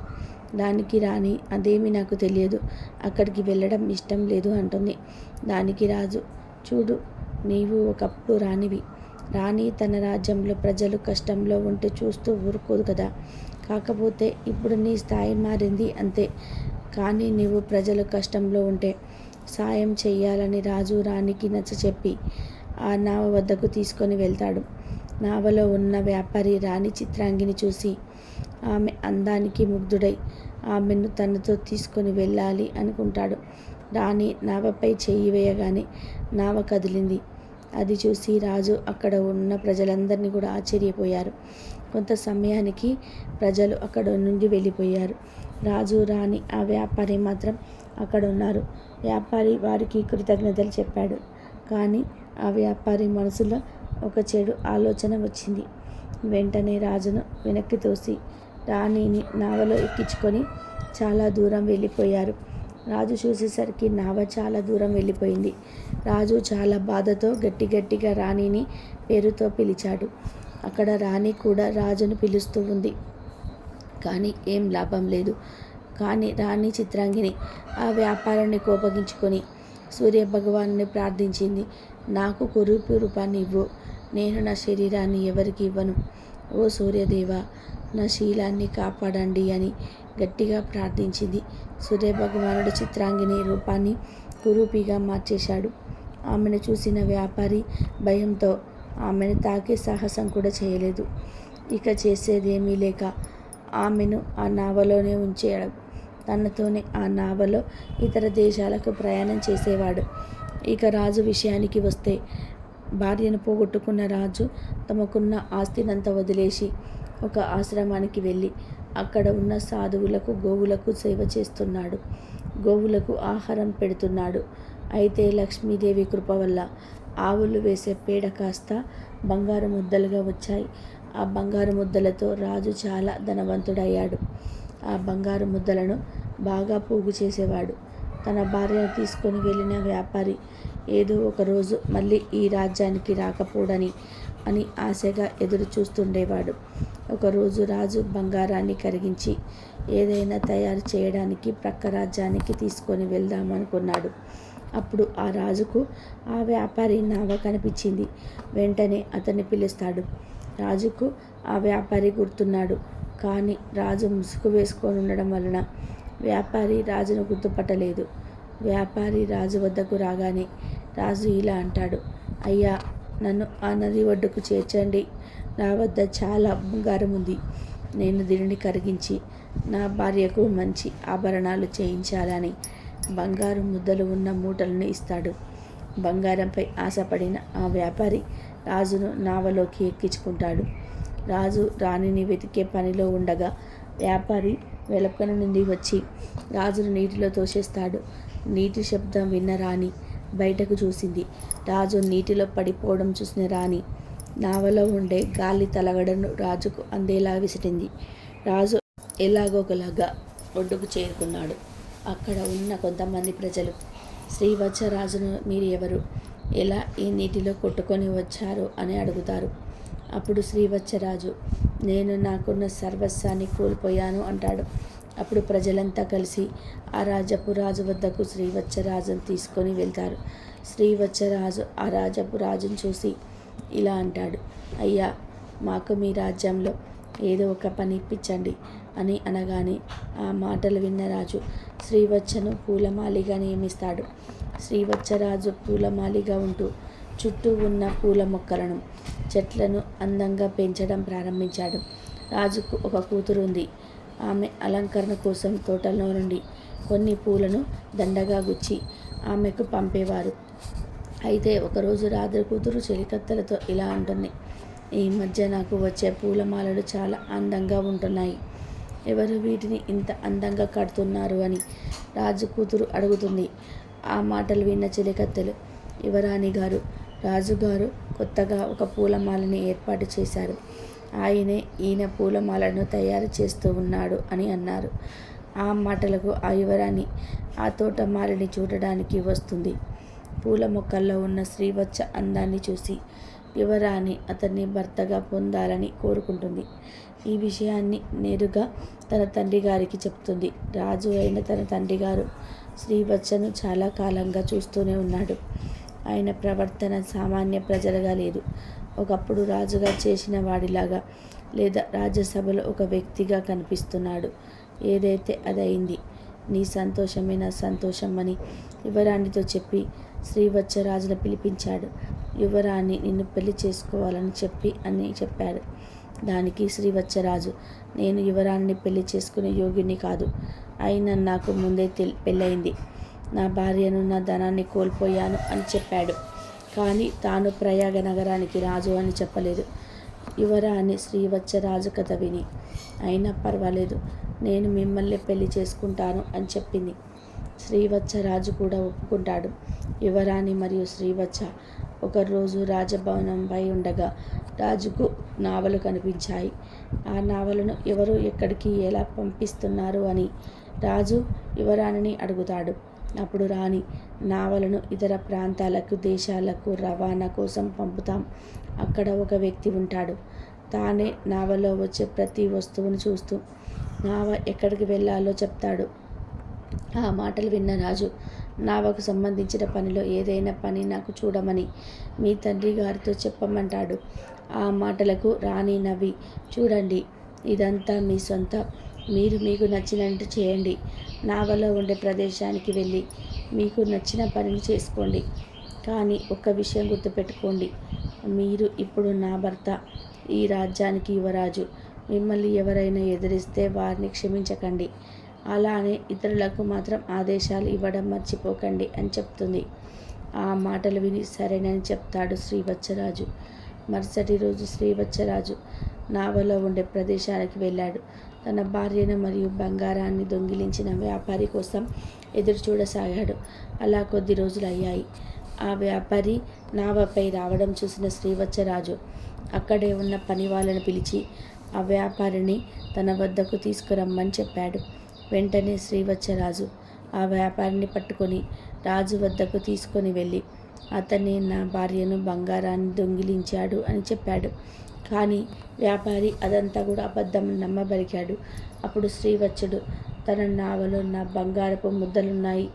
S1: దానికి రాణి, అదేమీ నాకు తెలియదు, అక్కడికి వెళ్ళడం ఇష్టం లేదు అంటుంది. దానికి రాజు, చూడు, నీవు ఒకప్పుడు రాణివి, రాణి తన రాజ్యంలో ప్రజలు కష్టంలో ఉంటే చూస్తూ ఊరుకోదు కదా, కాకపోతే ఇప్పుడు నీ స్థాయి మారింది అంతే, కానీ నీవు ప్రజలు కష్టంలో ఉంటే సాయం చెయ్యాలని రాజు రాణికి నచ్చచెప్పి ఆ నావ వద్దకు తీసుకొని వెళ్తాడు. నావలో ఉన్న వ్యాపారి రాణి చిత్రాంగిని చూసి ఆమె అందానికి ముగ్ధుడై ఆమెను తనతో తీసుకొని వెళ్ళాలి అనుకుంటాడు. రాణి నావపై చెయ్యి వేయగానే నావ కదిలింది. అది చూసి రాజు అక్కడ ఉన్న ప్రజలందరినీ కూడా ఆశ్చర్యపోయారు. కొంత సమయానికి ప్రజలు అక్కడ నుండి వెళ్ళిపోయారు. రాజు రాణి ఆ వ్యాపారి మాత్రం అక్కడ ఉన్నారు. వ్యాపారి వారికి కృతజ్ఞతలు చెప్పాడు. కానీ ఆ వ్యాపారి మనసులో ఒక చెడు ఆలోచన వచ్చింది. వెంటనే రాజును వెనక్కి తోసి రాణిని నావలో ఎక్కించుకొని చాలా దూరం వెళ్ళిపోయారు. రాజు చూసేసరికి నావ చాలా దూరం వెళ్ళిపోయింది. రాజు చాలా బాధతో గట్టిగా రాణిని పేరుతో పిలిచాడు. అక్కడ రాణి కూడా రాజును పిలుస్తూ ఉంది. కానీ ఏం లాభం లేదు. కానీ రాణి చిత్రాంగిని ఆ వ్యాపారాన్ని కోపగించుకొని సూర్యభగవాను ప్రార్థించింది, నాకు కురూపి రూపాన్ని ఇవ్వు, నేను నా శరీరాన్ని ఎవరికి ఇవ్వను, ఓ సూర్యదేవ, నా శీలాన్ని కాపాడండి అని గట్టిగా ప్రార్థించింది. సూర్యభగవానుడు చిత్రాంగిని రూపాన్ని కురూపిగా మార్చేశాడు. ఆమెను చూసిన వ్యాపారి భయంతో ఆమెను తాకే సాహసం కూడా చేయలేదు. ఇక చేసేదేమీ లేక ఆమెను ఆ నావలోనే ఉంచాడు. తనతోనే ఆ నావలో ఇతర దేశాలకు ప్రయాణం చేసేవాడు. ఇక రాజు విషయానికి వస్తే, భార్యను పోగొట్టుకున్న రాజు తమకున్న ఆస్తినంతా వదిలేసి ఒక ఆశ్రమానికి వెళ్ళి అక్కడ ఉన్న సాధువులకు గోవులకు సేవ చేస్తున్నాడు. గోవులకు ఆహారం పెడుతున్నాడు. అయితే లక్ష్మీదేవి కృప వల్ల ఆవులు వేసే పేడ కాస్త బంగారు ముద్దలుగా వచ్చాయి. ఆ బంగారు ముద్దలతో రాజు చాలా ధనవంతుడయ్యాడు. ఆ బంగారు ముద్దలను బాగా పోగు చేసేవాడు. తన భార్యను తీసుకొని వెళ్ళిన వ్యాపారి ఏదో ఒకరోజు మళ్ళీ ఈ రాజ్యానికి రాకపోడని అని ఆశగా ఎదురు చూస్తుండేవాడు. ఒకరోజు రాజు బంగారాన్ని కరిగించి ఏదైనా తయారు చేయడానికి ప్రక్క రాజ్యానికి తీసుకొని వెళ్దామనుకున్నాడు. అప్పుడు ఆ రాజుకు ఆ వ్యాపారి నావ కనిపించింది. వెంటనే అతన్ని పిలుస్తాడు. రాజుకు ఆ వ్యాపారి గుర్తున్నాడు. కానీ రాజు ముసుగు వేసుకొని ఉండడం వలన వ్యాపారి రాజును గుర్తుపట్టలేదు. వ్యాపారి రాజు వద్దకు రాగానే రాజు ఇలా అంటాడు, అయ్యా, నన్ను ఆ నది ఒడ్డుకు చేర్చండి. నా వద్ద చాలా బంగారం ఉంది. నేను దీనిని కరిగించి నా భార్యకు మంచి ఆభరణాలు చేయించాలని బంగారు ముద్దలు ఉన్న మూటలను ఇస్తాడు. బంగారంపై ఆశపడిన ఆ వ్యాపారి రాజును నావలోకి ఎక్కించుకుంటాడు. రాజు రాణిని వెతికే పనిలో ఉండగా వ్యాపారి వెలుపల నుండి వచ్చి రాజును నీటిలో తోసేస్తాడు. నీటి శబ్దం విన్న రాణి బయటకు చూసింది. రాజు నీటిలో పడిపోవడం చూసిన రాణి నావలో ఉండే గాలి తలగడను రాజుకు అందేలా విసిరింది. రాజు ఎలాగోకలాగా ఒడ్డుకు చేరుకున్నాడు. అక్కడ ఉన్న కొంతమంది ప్రజలు శ్రీవత్సరాజును మీరు ఎవరు, ఎలా ఈ నీటిలో కొట్టుకొని వచ్చారు అని అడుగుతారు. అప్పుడు శ్రీవత్సరాజు నేను నాకున్న సర్వస్వాన్ని కోల్పోయాను అంటాడు. అప్పుడు ప్రజలంతా కలిసి ఆ రాజపు రాజు వద్దకు శ్రీవత్సరాజును తీసుకొని వెళ్తారు. శ్రీవత్సరాజు ఆ రాజపు రాజును చూసి ఇలా అంటాడు, అయ్యా, మాకు మీ రాజ్యంలో ఏదో ఒక పని ఇప్పించండి అని అనగానే ఆ మాటలు విన్న రాజు శ్రీవత్సను పూలమాలిగా నియమిస్తాడు. శ్రీవత్సరాజు పూలమాలిగా ఉంటూ చుట్టూ ఉన్న పూల మొక్కలను, చెట్లను అందంగా పెంచడం ప్రారంభించాడు. రాజుకు ఒక కూతురు ఉంది. ఆమె అలంకరణ కోసం తోటలో నుండి కొన్ని పూలను దండగా గుచ్చి ఆమెకు పంపేవారు. అయితే ఒకరోజు రాజు కూతురు చెలికత్తెలతో ఇలా అంటుంది, ఈ మధ్య నాకు వచ్చే పూలమాలలు చాలా అందంగా ఉంటున్నాయి. ఎవరు వీటిని ఇంత అందంగా కడుతున్నారు అని రాజు కూతురు అడుగుతుంది. ఆ మాటలు విన్న చెలికత్తెలు, యువరాణి గారు, రాజుగారు కొత్తగా ఒక పూలమాలని ఏర్పాటు చేశారు. ఈయన పూలమాలను తయారు చేస్తూ ఉన్నాడు అని అన్నారు. ఆ మాటలకు ఆ యువరాణి ఆ తోటమాలిని చూడడానికి వస్తుంది. పూల మొక్కల్లో ఉన్న శ్రీవత్స అందాన్ని చూసి యువరాణి అతన్ని భర్తగా పొందాలని కోరుకుంటుంది. ఈ విషయాన్ని నేరుగా తన తండ్రి గారికి చెప్తుంది. రాజు అయిన తన తండ్రి గారు శ్రీవత్సను చాలా కాలంగా చూస్తూనే ఉన్నాడు. ఆయన ప్రవర్తన సామాన్య ప్రజలుగా లేదు. ఒకప్పుడు రాజుగా చేసిన వాడిలాగా లేదా రాజ్యసభలో ఒక వ్యక్తిగా కనిపిస్తున్నాడు. ఏదైతే అదయింది. నీ సంతోషమే నా సంతోషం అని యువరాణితో చెప్పి శ్రీవత్సరాజును పిలిపించాడు. యువరాణి నిన్ను పెళ్లి చేసుకోవాలని చెప్పాడు. దానికి శ్రీవత్సరాజు, నేను యువరాణిని పెళ్లి చేసుకునే యోగ్యుని కాదు. అయినా నాకు ముందే పెళ్ళయింది. నా భార్యను, నా ధనాన్ని కోల్పోయాను అని చెప్పాడు. కానీ తాను ప్రయాగ నగరానికి రాజు అని చెప్పలేదు. యువరాణి శ్రీవత్సరాజు కథ విని, అయినా పర్వాలేదు, నేను మిమ్మల్ని పెళ్లి చేసుకుంటాను అని చెప్పింది. శ్రీవత్సరాజు కూడా ఒప్పుకుంటాడు. యువరాణి మరియు శ్రీవత్స ఒకరోజు రాజభవనంపై ఉండగా రాజుకు నావలు కనిపించాయి. ఆ నావలను ఎవరు ఎక్కడికి ఎలా పంపిస్తున్నారు అని రాజు యువరాణిని అడుగుతాడు. అప్పుడు రాణి, నావలను ఇతర ప్రాంతాలకు, దేశాలకు రవాణా కోసం పంపుతాం. అక్కడ ఒక వ్యక్తి ఉంటాడు. తానే నావలో వచ్చే ప్రతి వస్తువును చూస్తూ నావ ఎక్కడికి వెళ్ళాలో చెప్తాడు. ఆ మాటలు విన్న రాజు, నావకు సంబంధించిన పనిలో ఏదైనా పని నాకు చూడమని మీ తండ్రి గారితో చెప్పమంటాడు. ఆ మాటలకు రాణి నవ్వి, చూడండి, ఇదంతా మీ సొంత. మీరు మీకు నచ్చినట్టు చేయండి. నావలో ఉండే ప్రదేశానికి వెళ్ళి మీకు నచ్చిన పనిని చేసుకోండి. కానీ ఒక్క విషయం గుర్తుపెట్టుకోండి, మీరు ఇప్పుడు నా భర్త, ఈ రాజ్యానికి యువరాజు. మిమ్మల్ని ఎవరైనా ఎదిరిస్తే వారిని క్షమించకండి. అలానే ఇతరులకు మాత్రం ఆదేశాలు ఇవ్వడం మర్చిపోకండి అని చెప్తుంది. ఆ మాటలు విని సరేనని చెప్తాడు శ్రీవత్సరాజు. మరుసటి రోజు శ్రీవత్సరాజు నావలో ఉండే ప్రదేశానికి వెళ్ళాడు. తన భార్యను మరియు బంగారాన్ని దొంగిలించిన వ్యాపారి కోసం ఎదురు చూడసాగాడు. అలా కొద్ది రోజులు అయ్యాయి. ఆ వ్యాపారి నావపై రావడం చూసిన శ్రీవత్సరాజు అక్కడే ఉన్న పని వాళ్ళను పిలిచి ఆ వ్యాపారిని తన వద్దకు తీసుకురమ్మని చెప్పాడు. వెంటనే శ్రీవత్సరాజు ఆ వ్యాపారిని పట్టుకొని రాజు వద్దకు తీసుకొని వెళ్ళి అతనే నా భార్యను, బంగారాన్ని దొంగిలించాడు అని చెప్పాడు. కానీ వ్యాపారి అదంతా కూడా అబద్ధం నమ్మబలికాడు. అప్పుడు శ్రీవత్సుడు, తన నావలో నా బంగారపు ముద్దలున్నాయి.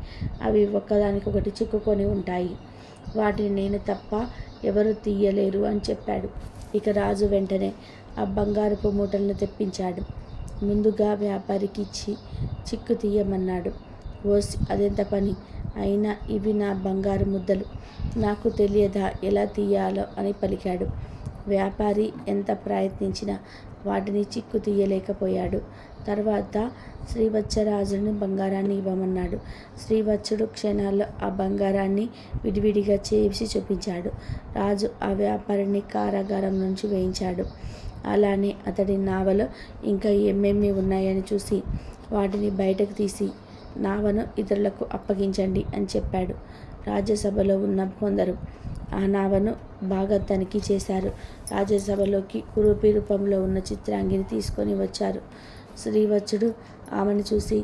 S1: అవి ఒకదానికొకటి చిక్కుకొని ఉంటాయి. వాటిని నేను తప్ప ఎవరు తీయలేరు అని చెప్పాడు. ఇక రాజు వెంటనే ఆ బంగారపు మూటలను తెప్పించాడు. ముందుగా వ్యాపారికి ఇచ్చి చిక్కు తీయమన్నాడు. ఓస్ అదెంత పని అయినా ఇవి నా బంగారు ముద్దలు, నాకు తెలియదా ఎలా తీయాలో అని పలికాడు. వ్యాపారి ఎంత ప్రయత్నించినా వాటిని చిక్కు తీయలేకపోయాడు. తర్వాత శ్రీవత్సరాజుని బంగారాన్ని ఇవ్వమన్నాడు. శ్రీవత్సుడు క్షణాల్లో ఆ బంగారాన్ని విడివిడిగా చేసి చూపించాడు. రాజు ఆ వ్యాపారిని కారాగారం నుంచి వేయించాడు. అలానే అతడి నావలో ఇంకా ఏమేమి ఉన్నాయని చూసి వాటిని బయటకు తీసి నావను ఇతరులకు అప్పగించండి అని చెప్పాడు. రాజ్యసభలో ఉన్న కొందరు ఆ నావను బాగా తనిఖీ చేశారు. రాజ్యసభలోకి కురూపి రూపంలో ఉన్న చిత్రాంగిని తీసుకొని వచ్చారు. శ్రీవత్సుడు ఆమెను చూసి,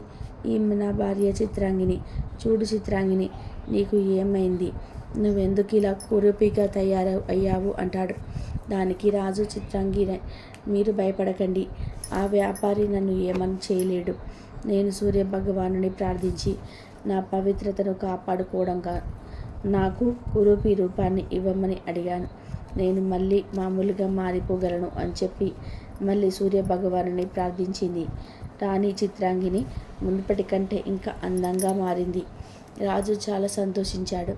S1: ఈమె నా భార్య చిత్రాంగిని. చూడు చిత్రాంగిని, నీకు ఏమైంది? నువ్వెందుకు ఇలా కురూపిగా అయ్యావు అంటాడు. దానికి రాజు, చిత్రాంగిని, మీరు భయపడకండి, ఆ వ్యాపారి నన్ను ఏమని చేయలేడు. నేను సూర్య భగవానుని ప్రార్థించి నా పవిత్రతను కాపాడుకోవడంగా నాకు కురూపి రూపాన్ని ఇవ్వమని అడిగాను. నేను మళ్ళీ మామూలుగా మారిపోగలను అని చెప్పి మళ్ళీ సూర్య భగవానుని ప్రార్థించింది. రాణి చిత్రాంగిని మునుపటి కంటే ఇంకా అందంగా మారింది. రాజు చాలా సంతోషించాడు.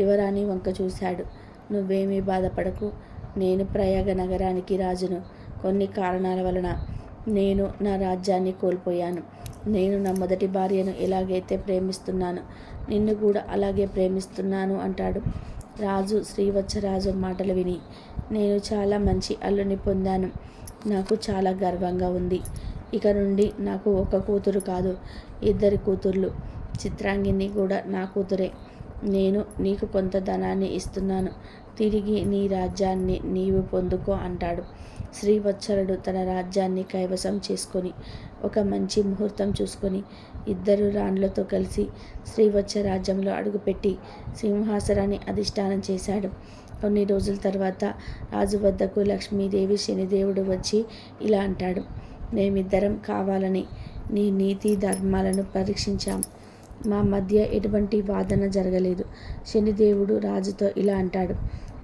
S1: యువరాణి వంక చూశాడు. నువ్వేమీ బాధపడకు, నేను ప్రయాగ నగరానికి రాజును. కొన్ని కారణాల వలన నేను నా రాజ్యాన్ని కోల్పోయాను. నేను నా మొదటి భార్యను ఎలాగైతే ప్రేమిస్తున్నానో నిన్ను కూడా అలాగే ప్రేమిస్తున్నాను అంటాడు. రాజు శ్రీవత్సరాజు మాటలు విని, నేను చాలా మంచి అల్లుని పొందాను, నాకు చాలా గర్వంగా ఉంది. ఇక నుండి నాకు ఒక కూతురు కాదు, 2 కూతుర్లు. చిత్రాంగిని కూడా నా కూతురే. నేను నీకు కొంత ధనాన్ని ఇస్తున్నాను, తిరిగి నీ రాజ్యాన్ని నీవు పొందుకో అంటాడు. శ్రీవత్సరుడు తన రాజ్యాన్ని కైవసం చేసుకొని ఒక మంచి ముహూర్తం చూసుకొని 2 రాణులతో కలిసి శ్రీవత్స రాజ్యంలో అడుగుపెట్టి సింహాసనాన్ని అధిష్ఠానం చేశాడు. కొన్ని రోజుల తర్వాత రాజు వద్దకు లక్ష్మీదేవి శనిదేవుడు వచ్చి ఇలా అంటాడు. మేమిద్దరం కావాలని నీ నీతి ధర్మాలను పరీక్షించాం. మా మధ్య ఎటువంటి వాదన జరగలేదు. శనిదేవుడు రాజుతో ఇలా అంటాడు.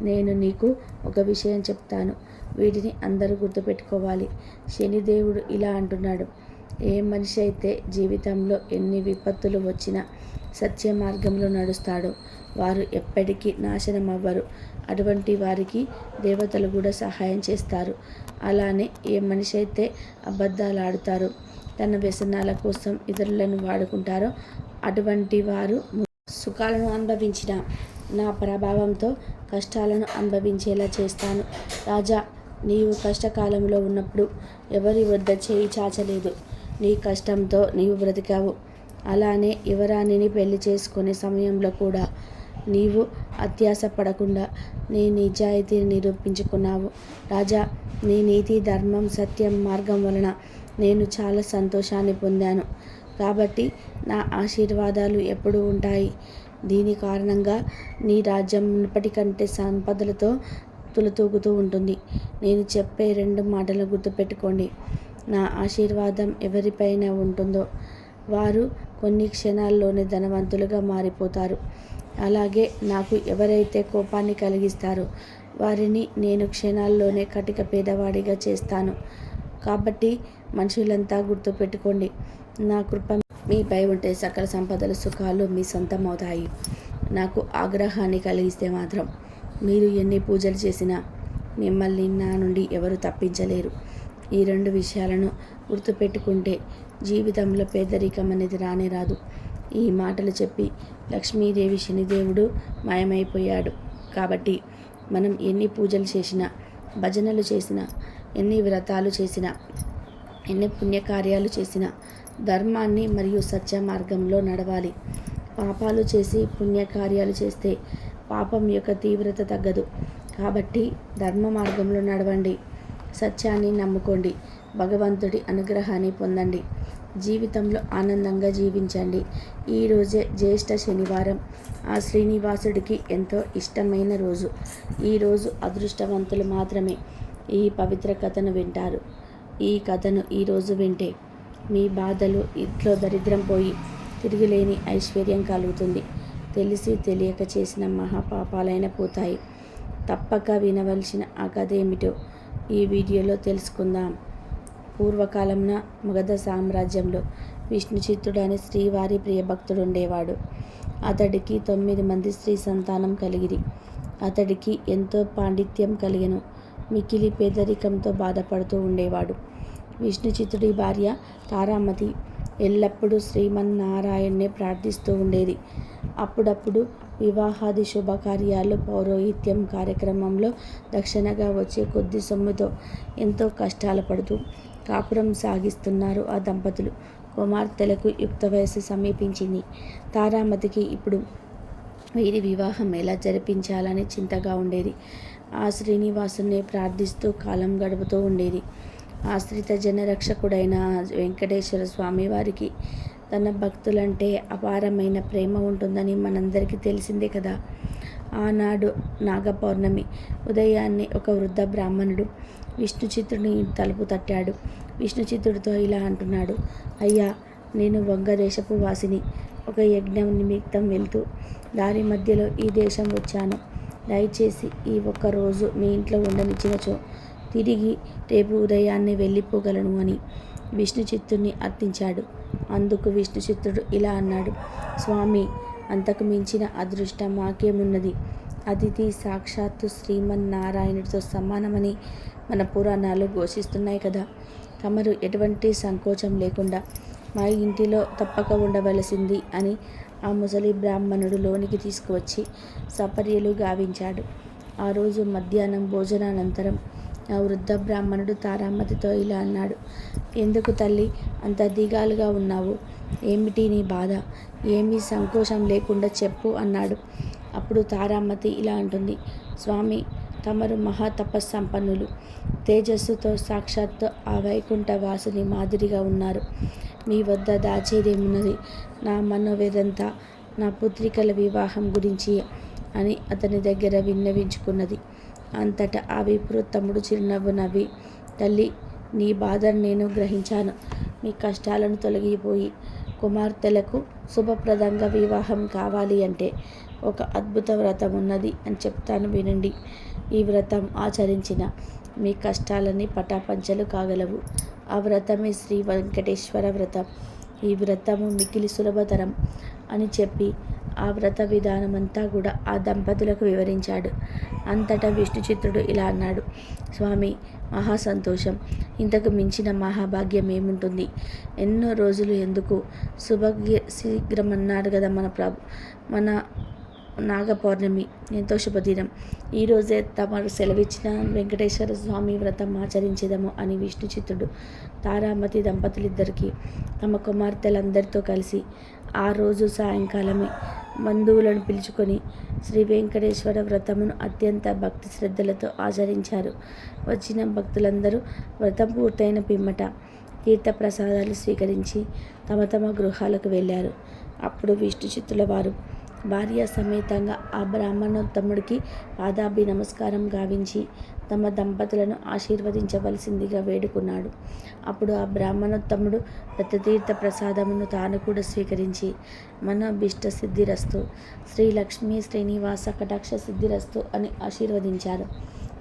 S1: నేను నీకు ఒక విషయం చెప్తాను, వీటిని అందరూ గుర్తుపెట్టుకోవాలి. శనిదేవుడు ఇలా అంటున్నాడు. ఏ మనిషి అయితే జీవితంలో ఎన్ని విపత్తులు వచ్చినా సత్య మార్గంలో నడుస్తాడో వారు ఎప్పటికీ నాశనం అవ్వరు. అటువంటి వారికి దేవతలు కూడా సహాయం చేస్తారు. అలానే ఏ మనిషి అయితే అబద్ధాలు ఆడుతారో, తన వ్యసనాల కోసం ఇతరులను వాడుకుంటారో అటువంటి వారు సుఖాలను అనుభవించిన నా ప్రభావంతో కష్టాలను అనుభవించేలా చేస్తాను. రాజా, నీవు కష్టకాలంలో ఉన్నప్పుడు ఎవరి వద్ద చేయి చాచలేదు. నీ కష్టంతో నీవు బ్రతికావు. అలానే యువరాణిని పెళ్లి చేసుకునే సమయంలో కూడా నీవు అత్యాశ పడకుండా నీ నిజాయితీని నిరూపించుకున్నావు. రాజా, నీ నీతి ధర్మం సత్యం మార్గం వలన నేను చాలా సంతోషాన్ని పొందాను. కాబట్టి నా ఆశీర్వాదాలు ఎప్పుడూ ఉంటాయి. దీని కారణంగా నీ రాజ్యం మునుపటికంటే సంపదలతో తులతూగుతూ ఉంటుంది. నేను చెప్పే 2 మాటలు గుర్తుపెట్టుకోండి. నా ఆశీర్వాదం ఎవరిపైన ఉంటుందో వారు కొన్ని క్షణాల్లోనే ధనవంతులుగా మారిపోతారు. అలాగే నాకు ఎవరైతే కోపాన్ని కలిగిస్తారో వారిని నేను క్షణాల్లోనే కటిక పేదవాడిగా చేస్తాను. కాబట్టి మనుషులంతా గుర్తుపెట్టుకోండి, నా కృప మీపై ఉంటే సకల సంపదలు సుఖాలు మీ సొంతమవుతాయి. నాకు ఆగ్రహాన్ని కలిగిస్తే మాత్రం మీరు ఎన్ని పూజలు చేసినా మిమ్మల్ని నా నుండి ఎవరు తప్పించలేరు. ఈ 2 విషయాలను గుర్తుపెట్టుకుంటే జీవితంలో పేదరికం అనేది రానే రాదు. ఈ మాటలు చెప్పి లక్ష్మీదేవి శనిదేవుడు మాయమైపోయాడు. కాబట్టి మనం ఎన్ని పూజలు చేసినా, భజనలు చేసినా, ఎన్ని వ్రతాలు చేసినా, ఎన్ని పుణ్యకార్యాలు చేసినా ధర్మాన్ని మరియు సత్య మార్గంలో నడవాలి. పాపాలు చేసి పుణ్యకార్యాలు చేస్తే పాపం యొక్క తీవ్రత తగ్గదు. కాబట్టి ధర్మ మార్గంలో నడవండి, సత్యాన్ని నమ్ముకోండి, భగవంతుడి అనుగ్రహాన్ని పొందండి, జీవితంలో ఆనందంగా జీవించండి. ఈరోజే జ్యేష్ఠ శనివారం. ఆ శ్రీనివాసుడికి ఎంతో ఇష్టమైన రోజు. ఈరోజు అదృష్టవంతులు మాత్రమే ఈ పవిత్ర కథను వింటారు. ఈ కథను ఈరోజు వింటే మీ బాధలు, ఇంట్లో దరిద్రం పోయి తిరిగిలేని ఐశ్వర్యం కలుగుతుంది. తెలిసి తెలియక చేసిన మహాపాపాలైన పోతాయి. తప్పక వినవలసిన ఆ కథ ఏమిటో ఈ వీడియోలో తెలుసుకుందాం. పూర్వకాలంన మగధ సామ్రాజ్యంలో విష్ణుచిత్తుడు అనే శ్రీవారి ప్రియభక్తుడుండేవాడు. అతడికి 9 మంది స్త్రీ సంతానం కలిగిరి. అతడికి ఎంతో పాండిత్యం కలిగెను. మిక్కిలి పేదరికంతో బాధపడుతూ ఉండేవాడు. విష్ణుచిత్తుడి భార్య తారామతి ఎల్లప్పుడూ శ్రీమన్నారాయణ్ణే ప్రార్థిస్తూ ఉండేది. అప్పుడప్పుడు వివాహాది శుభకార్యాలు, పౌరోహిత్యం కార్యక్రమంలో దక్షిణగా వచ్చే కొద్ది సొమ్ముతో ఎంతో కష్టాలు పడుతూ కాపురం సాగిస్తున్నారు ఆ దంపతులు. కుమార్తెలకు యుక్త వయస్సు సమీపించింది. తారామతికి ఇప్పుడు వీరి వివాహం ఎలా జరిపించాలని చింతగా ఉండేది. ఆ శ్రీనివాసుని ప్రార్థిస్తూ కాలం గడుపుతూ ఉండేది. ఆశ్రిత జనరక్షకుడైన వెంకటేశ్వర స్వామి వారికి తన భక్తులంటే అపారమైన ప్రేమ ఉంటుందని మనందరికీ తెలిసిందే కదా. ఆనాడు నాగపౌర్ణమి ఉదయాన్నే ఒక వృద్ధ బ్రాహ్మణుడు విష్ణుచిత్తుడిని తలుపు తట్టాడు. విష్ణుచిత్తుడితో ఇలా అంటున్నాడు: అయ్యా, నేను వంగదేశపు వాసిని. ఒక యజ్ఞం నిమిత్తం వెళ్తూ దారి మధ్యలో ఈ దేశం వచ్చాను. దయచేసి ఈ ఒక్క రోజు మీ ఇంట్లో ఉండనిచ్చినచో తిరిగి రేపు ఉదయాన్నే వెళ్ళిపోగలను అని విష్ణుచిత్తుడిని అర్థించాడు. అందుకు విష్ణుచిత్తుడు ఇలా అన్నాడు: స్వామి, అంతకు మించిన అదృష్టం మాకేమున్నది? అతిథి సాక్షాత్తు శ్రీమన్నారాయణుడితో సమానమని మన పురాణాలు ఘోషిస్తున్నాయి కదా. తమరు ఎటువంటి సంకోచం లేకుండా మా ఇంటిలో తప్పక ఉండవలసింది అని ఆ ముసలి బ్రాహ్మణుడు లోనికి తీసుకువచ్చి సపర్యలు గావించాడు. ఆ రోజు మధ్యాహ్నం భోజనానంతరం ఆ వృద్ధ బ్రాహ్మణుడు తారామతితో ఇలా అన్నాడు: ఎందుకు తల్లి అంత దిగాలుగా ఉన్నావు? ఏమిటి నీ బాధ? ఏమీ సంకోచం లేకుండా చెప్పు అన్నాడు. అప్పుడు తారామతి ఇలా అంటుంది: స్వామి, తమరు మహాతపస్సంపన్నులు. తేజస్సుతో సాక్షాత్తు ఆ వైకుంఠ వాసుని మాదిరిగా ఉన్నారు. మీ వద్ద దాచేదేమున్నది? నా మనోవేదంతా నా పుత్రికల వివాహం గురించి అని అతని దగ్గర విన్నవించుకున్నది. అంతటా ఆ విప్రోత్తముడు చిరునవ్వు నవ్వి, తల్లి, నీ బాధను నేను గ్రహించాను. మీ కష్టాలను తొలగిపోయి కుమార్తెలకు శుభప్రదంగా వివాహం కావాలి అంటే ఒక అద్భుత వ్రతం ఉన్నది అని చెప్తాను వినండి. ఈ వ్రతం ఆచరించిన మీ కష్టాలన్నీ పటాపంచలు కాగలవు. ఆ వ్రతమే శ్రీ వెంకటేశ్వర వ్రతం. ఈ వ్రతము మిక్కిలి సులభతరం అని చెప్పి ఆ వ్రత విధానమంతా కూడా ఆ దంపతులకు వివరించాడు. అంతటా విష్ణుచిత్తుడు ఇలా అన్నాడు: స్వామి, మహా సంతోషం. ఇంతకు మించిన మహాభాగ్యం ఏముంటుంది? ఎన్నో రోజులు ఎందుకు, శీఘ్రమన్నాడు కదా మన నాగపౌర్ణమి ఎంతో శుభదినం. ఈరోజే తమరు సెలవిచ్చిన వెంకటేశ్వర స్వామి వ్రతం ఆచరించేదము అని విష్ణుచిత్తుడు తారామతి దంపతులిద్దరికీ తమ కుమార్తెలందరితో కలిసి ఆ రోజు సాయంకాలమే బంధువులను పిలుచుకొని శ్రీ వెంకటేశ్వర వ్రతమును అత్యంత భక్తి శ్రద్ధలతో ఆచరించారు. వచ్చిన భక్తులందరూ వ్రతం పూర్తయిన పిమ్మట తీర్థప్రసాదాలు స్వీకరించి తమ తమ గృహాలకు వెళ్ళారు. అప్పుడు విష్ణుచిత్తుల వారు భార్య సమేతంగా ఆ బ్రాహ్మణోత్తముడికి పాదాభి నమస్కారం గావించి తమ దంపతులను ఆశీర్వదించవలసిందిగా వేడుకున్నాడు. అప్పుడు ఆ బ్రాహ్మణోత్తముడు దత్తతీర్థ ప్రసాదమును తాను కూడా స్వీకరించి మనోభీష్ట సిద్ధిరస్తు, శ్రీ లక్ష్మీ శ్రీనివాస కటాక్ష సిద్ధిరస్తు అని ఆశీర్వదించారు.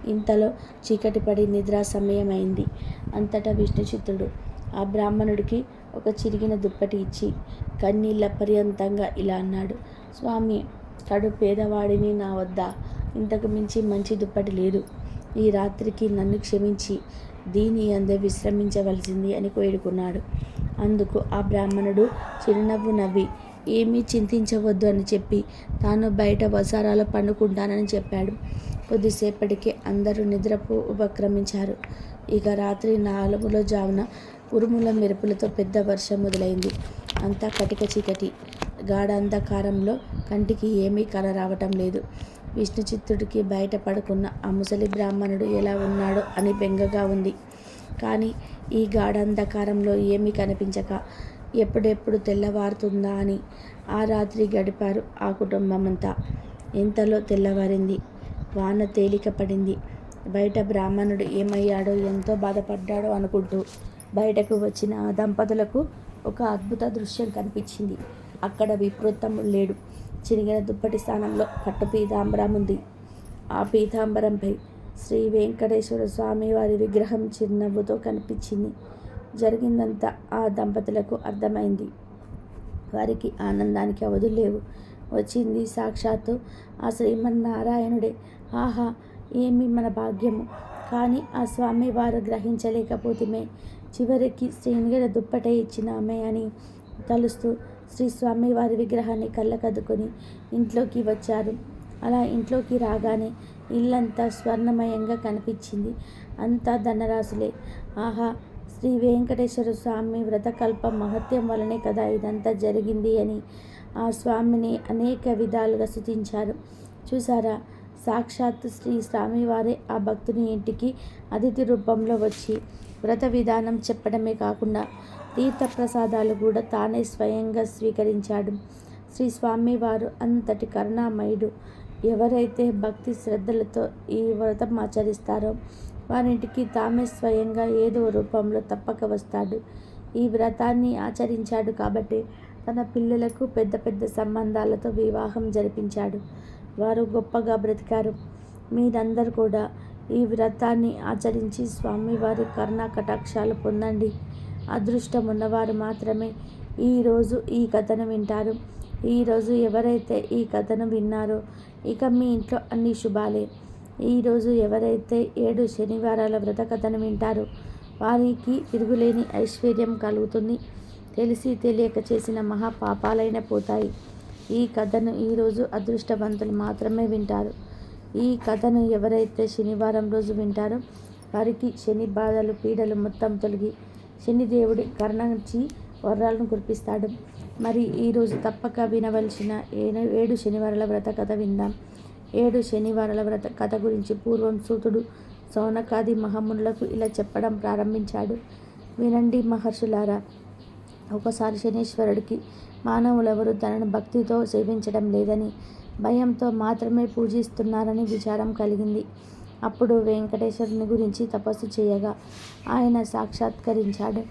S1: ఇంతలో చీకటి పడి నిద్రా సమయమైంది. అంతటా విష్ణుచిత్తుడు ఆ బ్రాహ్మణుడికి ఒక చిరిగిన దుప్పటి ఇచ్చి కన్నీళ్ల పర్యంతంగా ఇలా అన్నాడు: స్వామి, కడు పేదవాడిని, నా వద్ద ఇంతకు మించి మంచి దుప్పటి లేదు. ఈ రాత్రికి నన్ను క్షమించి దీని అందే విశ్రమించవలసింది అని వేడుకున్నాడు. అందుకు ఆ బ్రాహ్మణుడు చిరునవ్వు నవ్వి ఏమీ చింతించవద్దు అని చెప్పి తాను బయట వసారాలో పండుకుంటానని చెప్పాడు. కొద్దిసేపటికే అందరూ నిద్రపు ఉపక్రమించారు. ఇక రాత్రి 4 జామున ఉరుముల మెరుపులతో పెద్ద వర్షం మొదలైంది. అంతా కటిక చీకటి. గాఢ అంధకారంలో కంటికి ఏమీ కనరావటం లేదు. విష్ణుచిత్తుడికి బయట పడుకున్న ఆ ముసలి బ్రాహ్మణుడు ఎలా ఉన్నాడో అని బెంగగా ఉంది. కానీ ఈ గాఢాంధకారంలో ఏమీ కనిపించక ఎప్పుడెప్పుడు తెల్లవారుతుందా అని ఆ రాత్రి గడిపారు ఆ కుటుంబమంతా. ఇంతలో తెల్లవారింది. వాన తేలిక పడింది. బయట బ్రాహ్మణుడు ఏమయ్యాడో, ఎంతో బాధపడ్డాడో అనుకుంటూ బయటకు వచ్చిన ఆ దంపతులకు ఒక అద్భుత దృశ్యం కనిపించింది. అక్కడ విప్రోత్తముడు లేడు. చిరిగిన దుప్పటి స్థానంలో పట్టు పీతాంబరం ఉంది. ఆ పీతాంబరంపై శ్రీ వెంకటేశ్వర స్వామి వారి విగ్రహం చిరునవ్వుతో కనిపించింది. జరిగిందంతా ఆ దంపతులకు అర్థమైంది. వారికి ఆనందానికి అవధులు లేవు. వచ్చింది సాక్షాత్తు ఆ శ్రీమన్నారాయణుడే. ఆహా, ఏమి మన భాగ్యము! కానీ ఆ స్వామి వారు గ్రహించలేకపోతిమే. చివరికి శ్రీనిగడ దుప్పటే ఇచ్చినామే అని తలుస్తూ శ్రీ స్వామివారి విగ్రహాన్ని కళ్ళకద్దుకొని ఇంట్లోకి వచ్చారు. అలా ఇంట్లోకి రాగానే ఇల్లంతా స్వర్ణమయంగా కనిపించింది. అంతా ధనరాశులే. ఆహా, శ్రీ వెంకటేశ్వర స్వామి వ్రతకల్ప మహత్యం వలనే కదా ఇదంతా జరిగింది అని ఆ స్వామిని అనేక విధాలుగా స్తుతించారు. చూసారా, సాక్షాత్ శ్రీ స్వామివారే ఆ భక్తుని ఇంటికి అతిథి రూపంలో వచ్చి వ్రత విధానం చెప్పడమే కాకుండా తీర్థప్రసాదాలు కూడా తానే స్వయంగా స్వీకరించాడు. శ్రీ స్వామివారు అంతటి కరుణామయుడు. ఎవరైతే భక్తి శ్రద్ధలతో ఈ వ్రతం ఆచరిస్తారో వారింటికి తామే స్వయంగా ఏదో రూపంలో తప్పక వస్తాడు. ఈ వ్రతాన్ని ఆచరించాడు కాబట్టి తన పిల్లలకు పెద్ద పెద్ద సంబంధాలతో వివాహం జరిపించాడు. వారు గొప్పగా బ్రతికారు. మీరందరూ కూడా ఈ వ్రతాన్ని ఆచరించి స్వామివారి కరుణా కటాక్షాలు పొందండి. అదృష్టం ఉన్నవారు మాత్రమే ఈరోజు ఈ కథను వింటారు. ఈరోజు ఎవరైతే ఈ కథను విన్నారో ఇక మీ ఇంట్లో అన్ని శుభాలే. ఈరోజు ఎవరైతే 7 శనివారాల వ్రత కథను వింటారో వారికి తిరుగులేని ఐశ్వర్యం కలుగుతుంది. తెలిసి తెలియక చేసిన మహాపాపాలైన పోతాయి. ఈ కథను ఈరోజు అదృష్టవంతులు మాత్రమే వింటారు. ఈ కథను ఎవరైతే శనివారం రోజు వింటారో వారికి శని బాధలు పీడలు మొత్తం తొలగి శనిదేవుడి కరుణించి వరాలను కురిపిస్తాడు. మరి ఈరోజు తప్పక వినవలసిన 7 శనివారాల వ్రత కథ విందాం. 7 శనివారాల వ్రత కథ గురించి పూర్వం సూతుడు సౌనకాది మహామునులకు ఇలా చెప్పడం ప్రారంభించాడు. వినండి మహర్షులారా. ఒకసారి శనీశ్వరుడికి మానవులెవరూ తనను భక్తితో సేవించడం లేదని, భయంతో మాత్రమే పూజిస్తున్నారని విచారం కలిగింది. అప్పుడు వెంకటేశ్వరుని గురించి తపస్సు చేయగా ఆయన సాక్షాత్కరించాడు.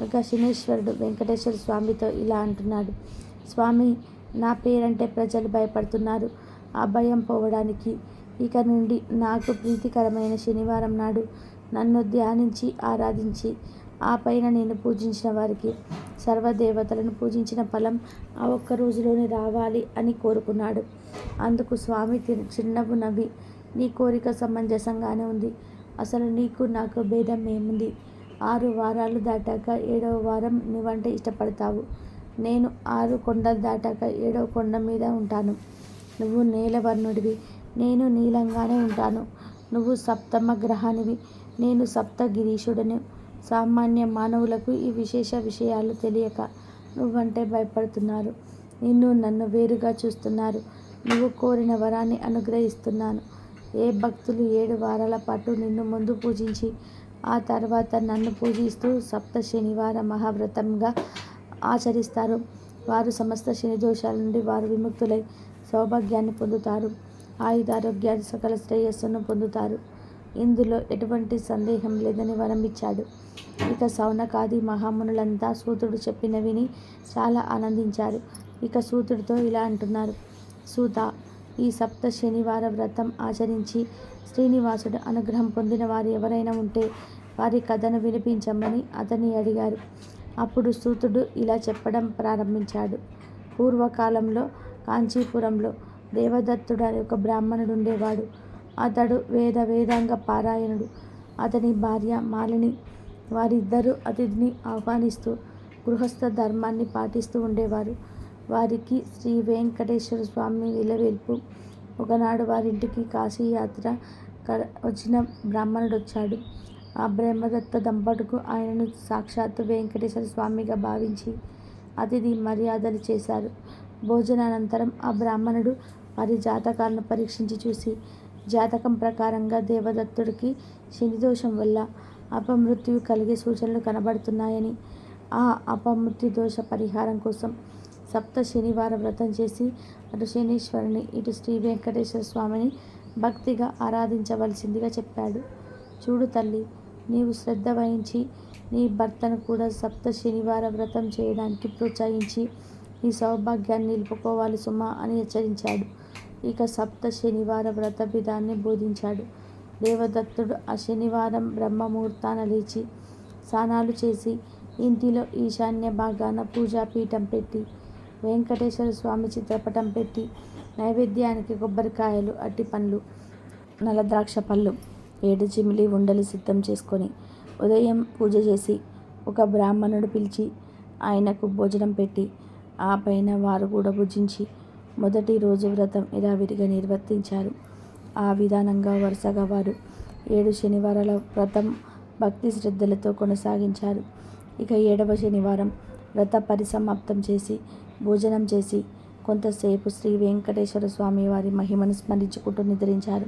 S1: ఇక శనీశ్వరుడు వెంకటేశ్వర స్వామితో ఇలా అంటున్నాడు. స్వామి, నా పేరంటే ప్రజలు భయపడుతున్నారు. ఆ భయం పోవడానికి ఇక నుండి నాకు ప్రీతికరమైన శనివారం నాడు నన్ను ధ్యానించి ఆరాధించి ఆ పైన నేను పూజించిన వారికి సర్వదేవతలను పూజించిన ఫలం ఆ ఒక్క రోజులోనే రావాలి అని కోరుకున్నాడు. అందుకు స్వామి చిరునవ్వు నవ్వి, నీ కోరిక సమంజసంగానే ఉంది. అసలు నీకు నాకు భేదం ఏముంది? 6 వారాలు దాటాక 7వ వారం నువ్వంటే ఇష్టపడతావు. నేను 6 కొండలు దాటాక 7వ కొండ మీద ఉంటాను. నువ్వు నీలవర్ణుడివి, నేను నీలంగానే ఉంటాను. నువ్వు సప్తమ గ్రహానివి, నేను సప్తగిరీషుడను. సామాన్య మానవులకు ఈ విషయాలు తెలియక నువ్వంటే భయపడుతున్నారు. నిన్ను నన్ను వేరుగా చూస్తున్నారు. నువ్వు కోరిన వరాన్ని అనుగ్రహిస్తున్నాను. ఏ భక్తులు 7 వారాల పాటు నిన్ను ముందు పూజించి ఆ తర్వాత నన్ను పూజిస్తూ సప్త శనివార మహావ్రతంగా ఆచరిస్తారు వారు సమస్త శని దోషాల నుండి వారు విముక్తులై సౌభాగ్యాన్ని పొందుతారు. ఆయుధారోగ్యాన్ని సకల శ్రేయస్సును పొందుతారు. ఇందులో ఎటువంటి సందేహం లేదని వరం ఇచ్చాడు. ఇక సౌనకాది మహామునులంతా సూతుడు చెప్పిన విని చాలా ఆనందించారు. ఇక సూతుడితో ఇలా అంటున్నారు. సూత, ఈ సప్త శనివార వ్రతం ఆచరించి శ్రీనివాసుడు అనుగ్రహం పొందిన వారు ఎవరైనా ఉంటే వారి కథను వినిపించమని అతన్ని అడిగారు. అప్పుడు సూతుడు ఇలా చెప్పడం ప్రారంభించాడు. పూర్వకాలంలో కాంచీపురంలో దేవదత్తుడు అనే ఒక బ్రాహ్మణుడు ఉండేవాడు. అతడు వేదాంగ పారాయణుడు. అతని భార్య మాలిని. వారిద్దరూ అతిథిని ఆహ్వానిస్తూ గృహస్థ ధర్మాన్ని పాటిస్తూ ఉండేవారు. వారికి శ్రీ వెంకటేశ్వర స్వామి ఇలవేల్పు. ఒకనాడు వారింటికి కాశీయాత్ర వచ్చిన బ్రాహ్మణుడు వచ్చాడు. ఆ బ్రహ్మదత్త దంపతులకు ఆయనను సాక్షాత్తు వెంకటేశ్వర స్వామిగా భావించి అతిథి మర్యాదలు చేశారు. భోజనానంతరం ఆ బ్రాహ్మణుడు వారి జాతకాలను పరీక్షించి చూసి జాతకం ప్రకారంగా దేవదత్తుడికి శనిదోషం వల్ల అపమృత్యు కలిగే సూచనలు కనబడుతున్నాయని, ఆ అపమృత్యు దోష పరిహారం కోసం సప్త శనివార వ్రతం చేసి అటు శనీశ్వరుని ఇటు శ్రీ వెంకటేశ్వర స్వామిని భక్తిగా ఆరాధించవలసిందిగా చెప్పాడు. చూడు తల్లి, నీవు శ్రద్ధ వహించి నీ భర్తను కూడా సప్త శనివార వ్రతం చేయడానికి ప్రోత్సహించి నీ సౌభాగ్యాన్ని నిలుపుకోవాలి సుమా అని హెచ్చరించాడు. ఇక సప్త శనివార వ్రత విధాన్ని బోధించాడు. దేవదత్తుడు ఆ శనివారం బ్రహ్మముహూర్తాన లేచి స్నానాలు చేసి ఇంటిలో ఈశాన్య భాగాన పూజాపీఠం పెట్టి వెంకటేశ్వర స్వామి చిత్రపటం పెట్టి నైవేద్యానికి కొబ్బరికాయలు, అట్టిపండ్లు, నల్లద్రాక్ష పళ్ళు, 7 చిమిలి ఉండలు సిద్ధం చేసుకొని ఉదయం పూజ చేసి ఒక బ్రాహ్మణుడు పిలిచి ఆయనకు భోజనం పెట్టి ఆ పైన వారు కూడా భుజించి మొదటి రోజు వ్రతం విరిగా నిర్వర్తించారు. ఆ విధానంగా వరుసగా వారు 7 శనివారాల వ్రతం భక్తి శ్రద్ధలతో కొనసాగించారు. ఇక 7వ శనివారం వ్రత పరిసమాప్తం చేసి భోజనం చేసి కొంతసేపు శ్రీ వెంకటేశ్వర స్వామి వారి మహిమను స్మరించుకుంటూ నిద్రించారు.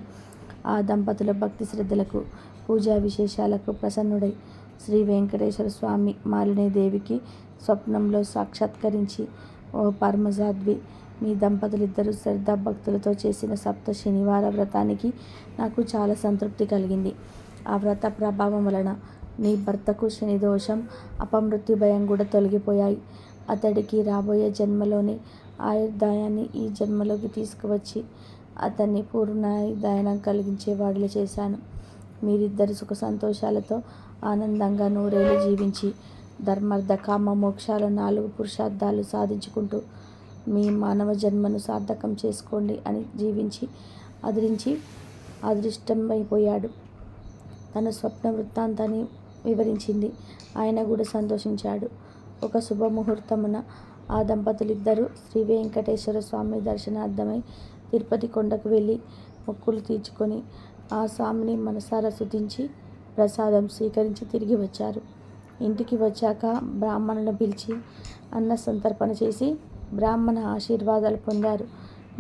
S1: ఆ దంపతుల భక్తి శ్రద్ధలకు, పూజా విశేషాలకు ప్రసన్నుడై శ్రీ వెంకటేశ్వర స్వామి మాలినీదేవికి స్వప్నంలో సాక్షాత్కరించి, ఓ పరమసాధ్వి, మీ దంపతులిద్దరూ శ్రద్ధాభక్తులతో చేసిన సప్త శనివార వ్రతానికి నాకు చాలా సంతృప్తి కలిగింది. ఆ వ్రత ప్రభావం వలన నీ భర్తకు శనిదోషం, అపమృత్యు భయం కూడా తొలగిపోయాయి. అతడికి రాబోయే జన్మలోని ఆయుర్దాయాన్ని ఈ జన్మలోకి తీసుకువచ్చి అతన్ని పూర్ణాయుర్దాయం కలిగించేవాడిలా చేశాను. మీరిద్దరు సుఖ సంతోషాలతో ఆనందంగా 100 ఏళ్ళు జీవించి ధర్మార్థ కామ మోక్షాల 4 పురుషార్థాలు సాధించుకుంటూ మీ మానవ జన్మను సార్థకం చేసుకోండి అని జీవించి అదృష్టమైపోయాడు. తన స్వప్న వృత్తాంతాన్ని వివరించింది. ఆయన కూడా సంతోషించాడు. ఒక శుభముహూర్తమున ఆ దంపతులిద్దరూ శ్రీ వెంకటేశ్వర స్వామి దర్శనార్థమై తిరుపతి కొండకు వెళ్ళి మొక్కులు తీర్చుకొని ఆ స్వామిని మనసారా స్తుతించి ప్రసాదం స్వీకరించి తిరిగి వచ్చారు. ఇంటికి వచ్చాక బ్రాహ్మణులను పిలిచి అన్న సంతర్పణ చేసి బ్రాహ్మణ ఆశీర్వాదాలు పొందారు.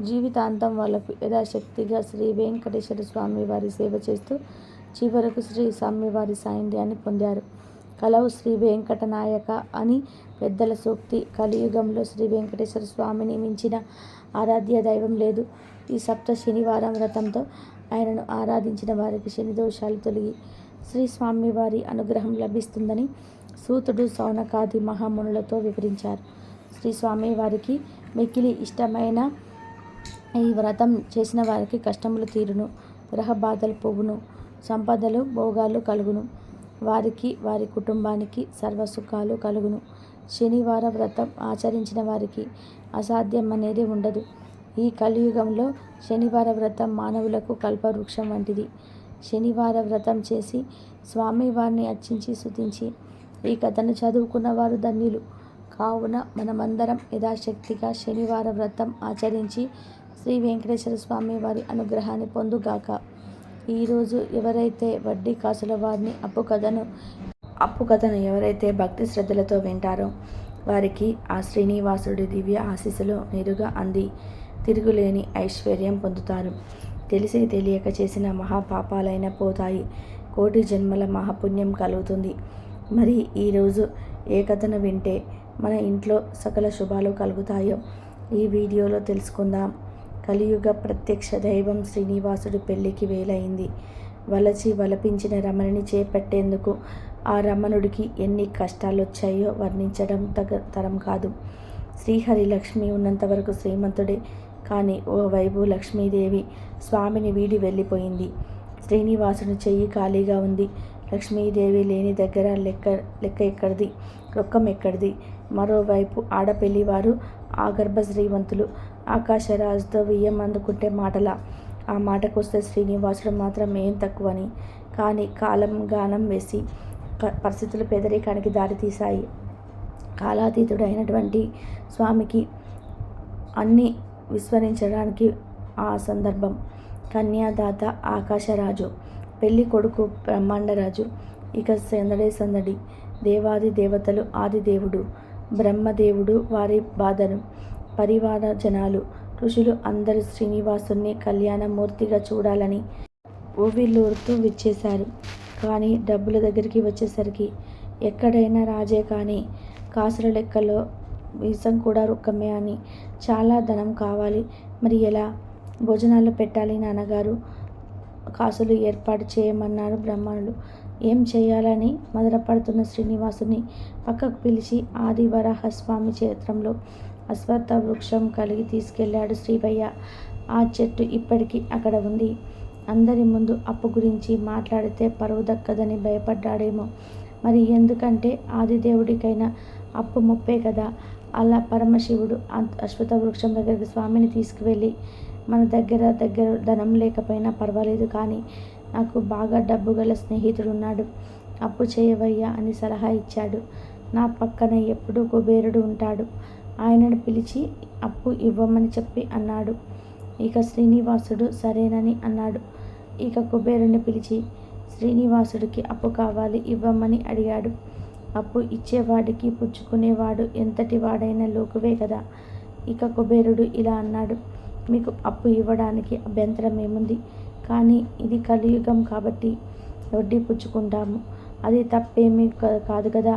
S1: జీవితాంతం వాళ్లకు యథాశక్తిగా శ్రీ వెంకటేశ్వర స్వామి వారి సేవ చేస్తూ చివరకు శ్రీ స్వామివారి సాన్నిధ్యాన్ని పొందారు. కలవు శ్రీ వెంకటనాయక అని పెద్దల సూక్తి. కలియుగంలో శ్రీ వెంకటేశ్వర స్వామిని మించిన ఆరాధ్య దైవం లేదు. ఈ సప్త శనివారం వ్రతంతో ఆయనను ఆరాధించిన వారికి శని దోషాలు తొలగి శ్రీ స్వామివారి అనుగ్రహం లభిస్తుందని సూతుడు సౌనకాది మహామునులతో వివరించారు. శ్రీ స్వామివారికి మిక్కిలి ఇష్టమైన ఈ వ్రతం చేసిన వారికి కష్టములు తీరును, గ్రహ బాధలు పోవును, సంపదలు భోగాలు కలుగును. వారికి వారి కుటుంబానికి సర్వసుఖాలు కలుగును. శనివార వ్రతం ఆచరించిన వారికి అసాధ్యం అనేది ఉండదు. ఈ కలియుగంలో శనివార వ్రతం మానవులకు కల్పవృక్షం వంటిది. శనివార వ్రతం చేసి స్వామివారిని అర్చించి స్తుతించి ఈ కథను చదువుకున్న వారు ధన్యులు. కావున మనమందరం యథాశక్తిగా శనివార వ్రతం ఆచరించి శ్రీ వెంకటేశ్వర స్వామి వారి అనుగ్రహాన్ని పొందుగాక. ఈరోజు ఎవరైతే వడ్డీ కాసుల వారిని అప్పు కథను ఎవరైతే భక్తి శ్రద్ధలతో వింటారో వారికి ఆ శ్రీనివాసుడి దివ్య ఆశీస్సులు నేరుగా అంది తిరుగులేని ఐశ్వర్యం పొందుతారు. తెలిసి తెలియక చేసిన మహాపాపాలైన పోతాయి. కోటి జన్మల మహాపుణ్యం కలుగుతుంది. మరి ఈరోజు ఏ కథను వింటే మన ఇంట్లో సకల శుభాలు కలుగుతాయో ఈ వీడియోలో తెలుసుకుందాం. కలియుగ ప్రత్యక్ష దైవం శ్రీనివాసుడి పెళ్లికి వేలైంది. వలపించిన రమణిని చేపట్టేందుకు ఆ రమణుడికి ఎన్ని కష్టాలొచ్చాయో వర్ణించడం తరం కాదు. శ్రీహరి లక్ష్మి ఉన్నంతవరకు శ్రీమంతుడే. కానీ ఓ వైపు లక్ష్మీదేవి స్వామిని వీడి వెళ్ళిపోయింది. శ్రీనివాసుని చెయ్యి ఖాళీగా ఉంది. లక్ష్మీదేవి లేని దగ్గర లెక్క ఎక్కడిది, రొక్కం ఎక్కడిది. మరోవైపు ఆడపెళ్లివారు ఆగర్భ శ్రీమంతులు ఆకాశరాజుతో వియ్యం అందుకుంటే మాటలా. ఆ మాటకొస్తే శ్రీనివాసుడు మాత్రం ఏం తక్కువని. కానీ కాలం గానం వేసి పరిస్థితులు పేదరికానికి దారితీశాయి. కాలాతీతుడైనటువంటి స్వామికి అన్నీ విస్మరించడానికి ఆ సందర్భం. కన్యాదాత ఆకాశరాజు, పెళ్లి కొడుకు బ్రహ్మాండరాజు. ఇక సందడి. దేవాది దేవతలు, ఆదిదేవుడు బ్రహ్మదేవుడు, వారి బాధను పరివార జనాలు, ఋషులు అందరూ శ్రీనివాసుని కళ్యాణమూర్తిగా చూడాలని ఊవిళ్ళూరుతూ విచ్చేశారు. కానీ డబ్బుల దగ్గరికి వచ్చేసరికి ఎక్కడైనా రాజే కానీ కాసుల లెక్కలో వీసం కూడా రొక్కమే అని. చాలా ధనం కావాలి. మరి ఎలా? భోజనాలు పెట్టాలి నాన్నగారు. కాసులు ఏర్పాటు చేయమన్నారు బ్రాహ్మణులు. ఏం చేయాలని మదనపడుతున్న శ్రీనివాసుని పక్కకు పిలిచి ఆదివరాహస్వామి క్షేత్రంలో అశ్వత్థ వృక్షం కలిగి తీసుకెళ్లాడు శ్రీవయ్య. ఆ చెట్టు ఇప్పటికీ అక్కడ ఉంది. అందరి ముందు అప్పు గురించి మాట్లాడితే పరువు దక్కదని భయపడ్డాడేమో. మరి ఎందుకంటే ఆదిదేవుడికైనా అప్పు ముప్పే కదా. అలా పరమశివుడు అశ్వత్థ వృక్షం దగ్గరికి స్వామిని తీసుకువెళ్ళి, మన దగ్గర ధనం లేకపోయినా పర్వాలేదు, కానీ నాకు బాగా డబ్బు గల స్నేహితుడున్నాడు, అప్పు చేయవయ్యా అని సలహా ఇచ్చాడు. నా పక్కన ఎప్పుడూ కుబేరుడు ఉంటాడు, ఆయనను పిలిచి అప్పు ఇవ్వమని చెప్పి అన్నాడు. ఇక శ్రీనివాసుడు సరేనని అన్నాడు. ఇక కుబేరుని పిలిచి శ్రీనివాసుడికి అప్పు కావాలి, ఇవ్వమని అడిగాడు. అప్పు ఇచ్చేవాడికి పుచ్చుకునేవాడు ఎంతటి వాడైనా లోకువే కదా. ఇక కుబేరుడు ఇలా అన్నాడు, మీకు అప్పు ఇవ్వడానికి అభ్యంతరం ఏముంది, కానీ ఇది కలియుగం కాబట్టి వడ్డీ పుచ్చుకుంటాము, అది తప్పేమీ కాదు కదా.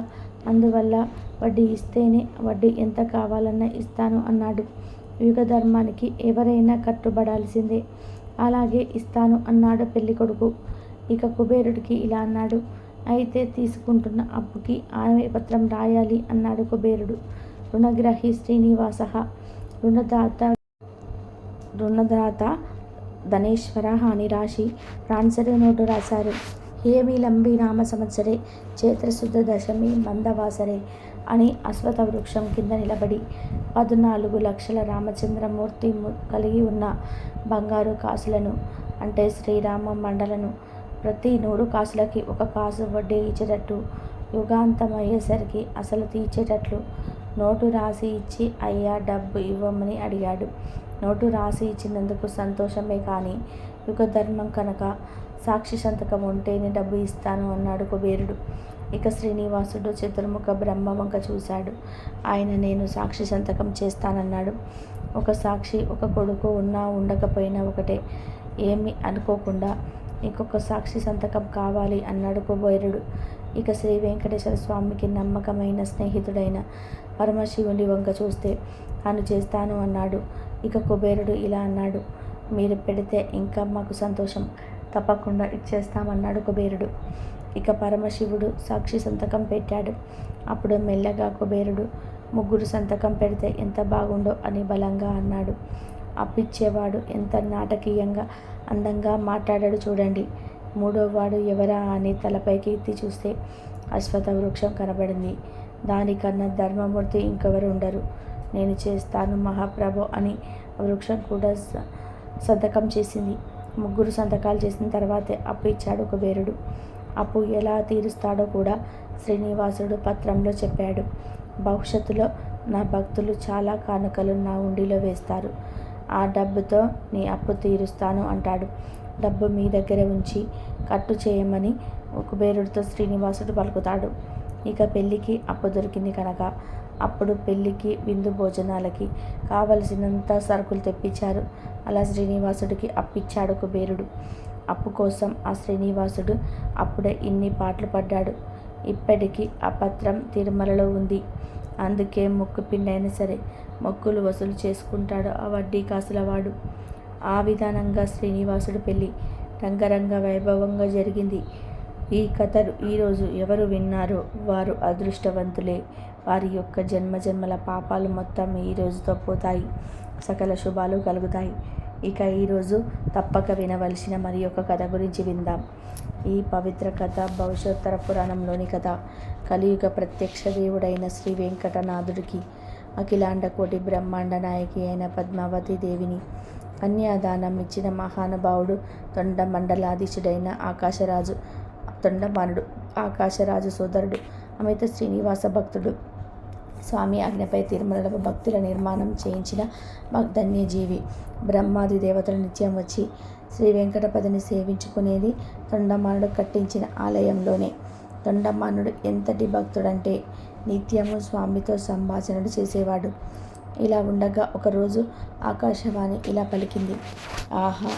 S1: అందువల్ల వడ్డీ ఇస్తేనే వడ్డీ ఎంత కావాలన్నా ఇస్తాను అన్నాడు. యుగ ధర్మానికి ఎవరైనా కట్టుబడాల్సిందే. అలాగే ఇస్తాను అన్నాడు పెళ్ళికొడుకు. ఇక కుబేరుడికి ఇలా అన్నాడు, అయితే తీసుకుంటున్న అప్పుకి ఆనవి పత్రం రాయాలి అన్నాడు కుబేరుడు. రుణగ్రహి శ్రీనివాస, రుణదాత ధనేశ్వర అని రాసి ప్రాన్సరీ నోటు రాశారు. హేమిలంబి నామ సంవత్సరే చైత్రశుద్ధ దశమి మందవాసరే అని అశ్వత్థ వృక్షం కింద నిలబడి 14 లక్షల రామచంద్రమూర్తి కలిగి ఉన్న బంగారు కాసులను, అంటే శ్రీరామ మండలను ప్రతి 100 కాసులకి 1 కాసు వడ్డీ ఇచ్చేటట్టు, యుగాంతమయ్యేసరికి అసలు తీర్చేటట్లు నోటు రాసి ఇచ్చి, అయ్యా డబ్బు ఇవ్వమని అడిగాడు. నోటు రాసి ఇచ్చినందుకు సంతోషమే, కానీ యుగధర్మం కనుక సాక్షి సంతకం ఉంటేనే డబ్బు ఇస్తాను అన్నాడు కుబేరుడు. ఇక శ్రీనివాసుడు చతుర్ముఖ బ్రహ్మ వంక చూశాడు. ఆయన నేను సాక్షి సంతకం చేస్తానన్నాడు. ఒక సాక్షి, ఒక కొడుకు ఉన్నా ఉండకపోయినా ఒకటే, ఏమి అనుకోకుండా ఇంకొక సాక్షి సంతకం కావాలి అన్నాడు కుబేరుడు. ఇక శ్రీ వెంకటేశ్వర స్వామికి నమ్మకమైన స్నేహితుడైన పరమశివుడి వంక చూస్తే తాను చేస్తాను అన్నాడు. ఇక కుబేరుడు ఇలా అన్నాడు, మీరు పెడితే ఇంకా మాకు సంతోషం, తప్పకుండా ఇచ్చేస్తామన్నాడు కుబేరుడు. ఇక పరమశివుడు సాక్షి సంతకం పెట్టాడు. అప్పుడు మెల్లగా కుబేరుడు 3 సంతకం పెడితే ఎంత బాగుండో అని బలంగా అన్నాడు. అప్పిచ్చేవాడు ఎంత నాటకీయంగా అందంగా మాట్లాడాడు చూడండి. 3వ వాడు ఎవరా అని తలపైకి ఎత్తి చూస్తే అశ్వత్థ వృక్షం కనబడింది. దానికన్నా ధర్మమూర్తి ఇంకెవరు ఉండరు, నేను చేస్తాను మహాప్రభు అని వృక్షం కూడా సంతకం చేసింది. 3 సంతకాలు చేసిన తర్వాతే అప్పు ఇచ్చాడు కుబేరుడు. అప్పు ఎలా తీరుస్తాడో కూడా శ్రీనివాసుడు పత్రంలో చెప్పాడు. భవిష్యత్తులో నా భక్తులు చాలా కానుకలు నా ఉండిలో వేస్తారు, ఆ డబ్బుతో నీ అప్పు తీరుస్తాను అంటాడు. డబ్బు మీ దగ్గర ఉంచి కట్టు చేయమని కుబేరుడితో శ్రీనివాసుడు పలుకుతాడు. ఇక పెళ్ళికి అప్పు దొరికింది కనుక అప్పుడు పెళ్ళికి విందు భోజనాలకి కావలసినంత సరుకులు తెప్పించారు. అలా శ్రీనివాసుడికి అప్పిచ్చాడు కుబేరుడు. అప్పు కోసం ఆ శ్రీనివాసుడు అప్పుడే ఇన్ని పాటలు పడ్డాడు. ఇప్పటికీ ఆ పత్రం తిరుమలలో ఉంది. అందుకే మొక్కు పిండైనా సరే మొక్కులు వసూలు చేసుకుంటాడు ఆ వడ్డీ కాసులవాడు. ఆ విధానంగా శ్రీనివాసుడు పెళ్ళి రంగరంగ వైభవంగా జరిగింది. ఈ కథను ఈరోజు ఎవరు విన్నారో వారు అదృష్టవంతులే. వారి యొక్క జన్మజన్మల పాపాలు మొత్తం ఈ రోజుతో పోతాయి, సకల శుభాలు కలుగుతాయి. ఇక ఈరోజు తప్పక వినవలసిన మరి ఒక కథ గురించి విందాం. ఈ పవిత్ర కథ భవిష్యోత్తర పురాణంలోని కథ. కలియుగ ప్రత్యక్ష దేవుడైన శ్రీ వెంకటనాథుడికి అఖిలాండ కోటి బ్రహ్మాండ నాయకి అయిన పద్మావతి దేవిని కన్యాదానం ఇచ్చిన మహానుభావుడు తొండమండలాధీశుడైన ఆకాశరాజు. తొండమానుడు ఆకాశరాజు సోదరుడు, అమిత శ్రీనివాస భక్తుడు. స్వామి ఆజ్ఞపై తిరుమలలో భక్తుల నిర్మాణం చేయించిన ధన్యజీవి. బ్రహ్మాది దేవతలు నిత్యం వచ్చి శ్రీ వెంకటపతిని సేవించుకునేది తొండమానుడు కట్టించిన ఆలయంలోనే. తొండమానుడు ఎంతటి భక్తుడంటే నిత్యము స్వామితో సంభాషణలు చేసేవాడు. ఇలా ఉండగా ఒకరోజు ఆకాశవాణి ఇలా పలికింది, ఆహా,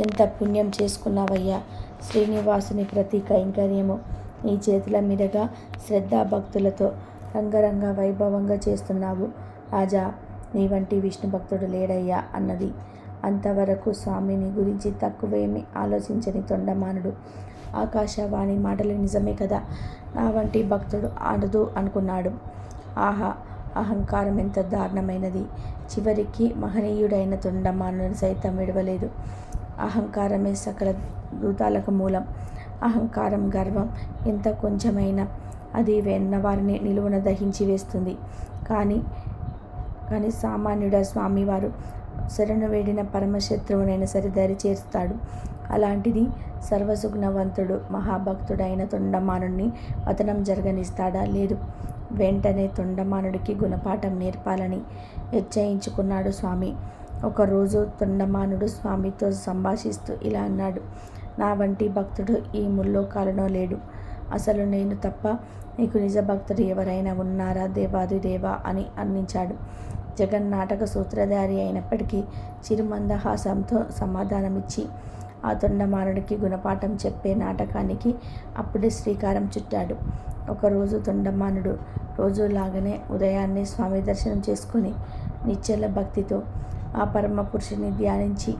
S1: ఎంత పుణ్యం చేసుకున్నావయ్యా, శ్రీనివాసుని ప్రతి కైంకర్యము నీ చేతుల మీదుగా శ్రద్ధాభక్తులతో రంగరంగ వైభవంగా చేస్తున్నావు రాజా, నీ వంటి విష్ణు భక్తుడు లేడయ్యా అన్నది. అంతవరకు స్వామిని గురించి తక్కువేమీ ఆలోచించని తొండమానుడు ఆకాశవాణి మాటలు నిజమే కదా, నా వంటి భక్తుడు ఆడదు అనుకున్నాడు. ఆహా, అహంకారం ఎంత దారుణమైనది. చివరికి మహనీయుడైన తొండమానుని సైతం విడవలేదు. అహంకారమే సకల భూతాలకు మూలం. అహంకారం, గర్వం ఎంత కొంచెమైనా అది వెన్నవారిని నిలువున దహించి వేస్తుంది. కానీ సామాన్యుడ స్వామివారు శరణు వేడిన పరమశత్రువునైనా సరే దరి చేస్తాడు. అలాంటిది సర్వసుగుణవంతుడు మహాభక్తుడైన తొండమానుడిని పతనం జరగనిస్తాడా? లేదు. వెంటనే తొండమానుడికి గుణపాఠం నేర్పాలని నిశ్చయించుకున్నాడు స్వామి. ఒకరోజు తొండమానుడు స్వామితో సంభాషిస్తూ ఇలా అన్నాడు. నా వంటి భక్తుడు ఈ ముల్లోకాలలో లేడు. అసలు నేను తప్ప నీకు నిజ భక్తుడు ఎవరైనా ఉన్నారా దేవాదిదేవా అని అందించాడు. జగన్నాటక సూత్రధారి అయినప్పటికీ చిరుమందహాసంతో సమాధానమిచ్చి ఆ తొండమానుడికి గుణపాఠం చెప్పే నాటకానికి అప్పుడే శ్రీకారం చుట్టాడు. ఒకరోజు తొండమానుడు రోజులాగానే ఉదయాన్నే స్వామి దర్శనం చేసుకుని నిశ్చల భక్తితో ఆ పరమ పురుషుని ధ్యానించి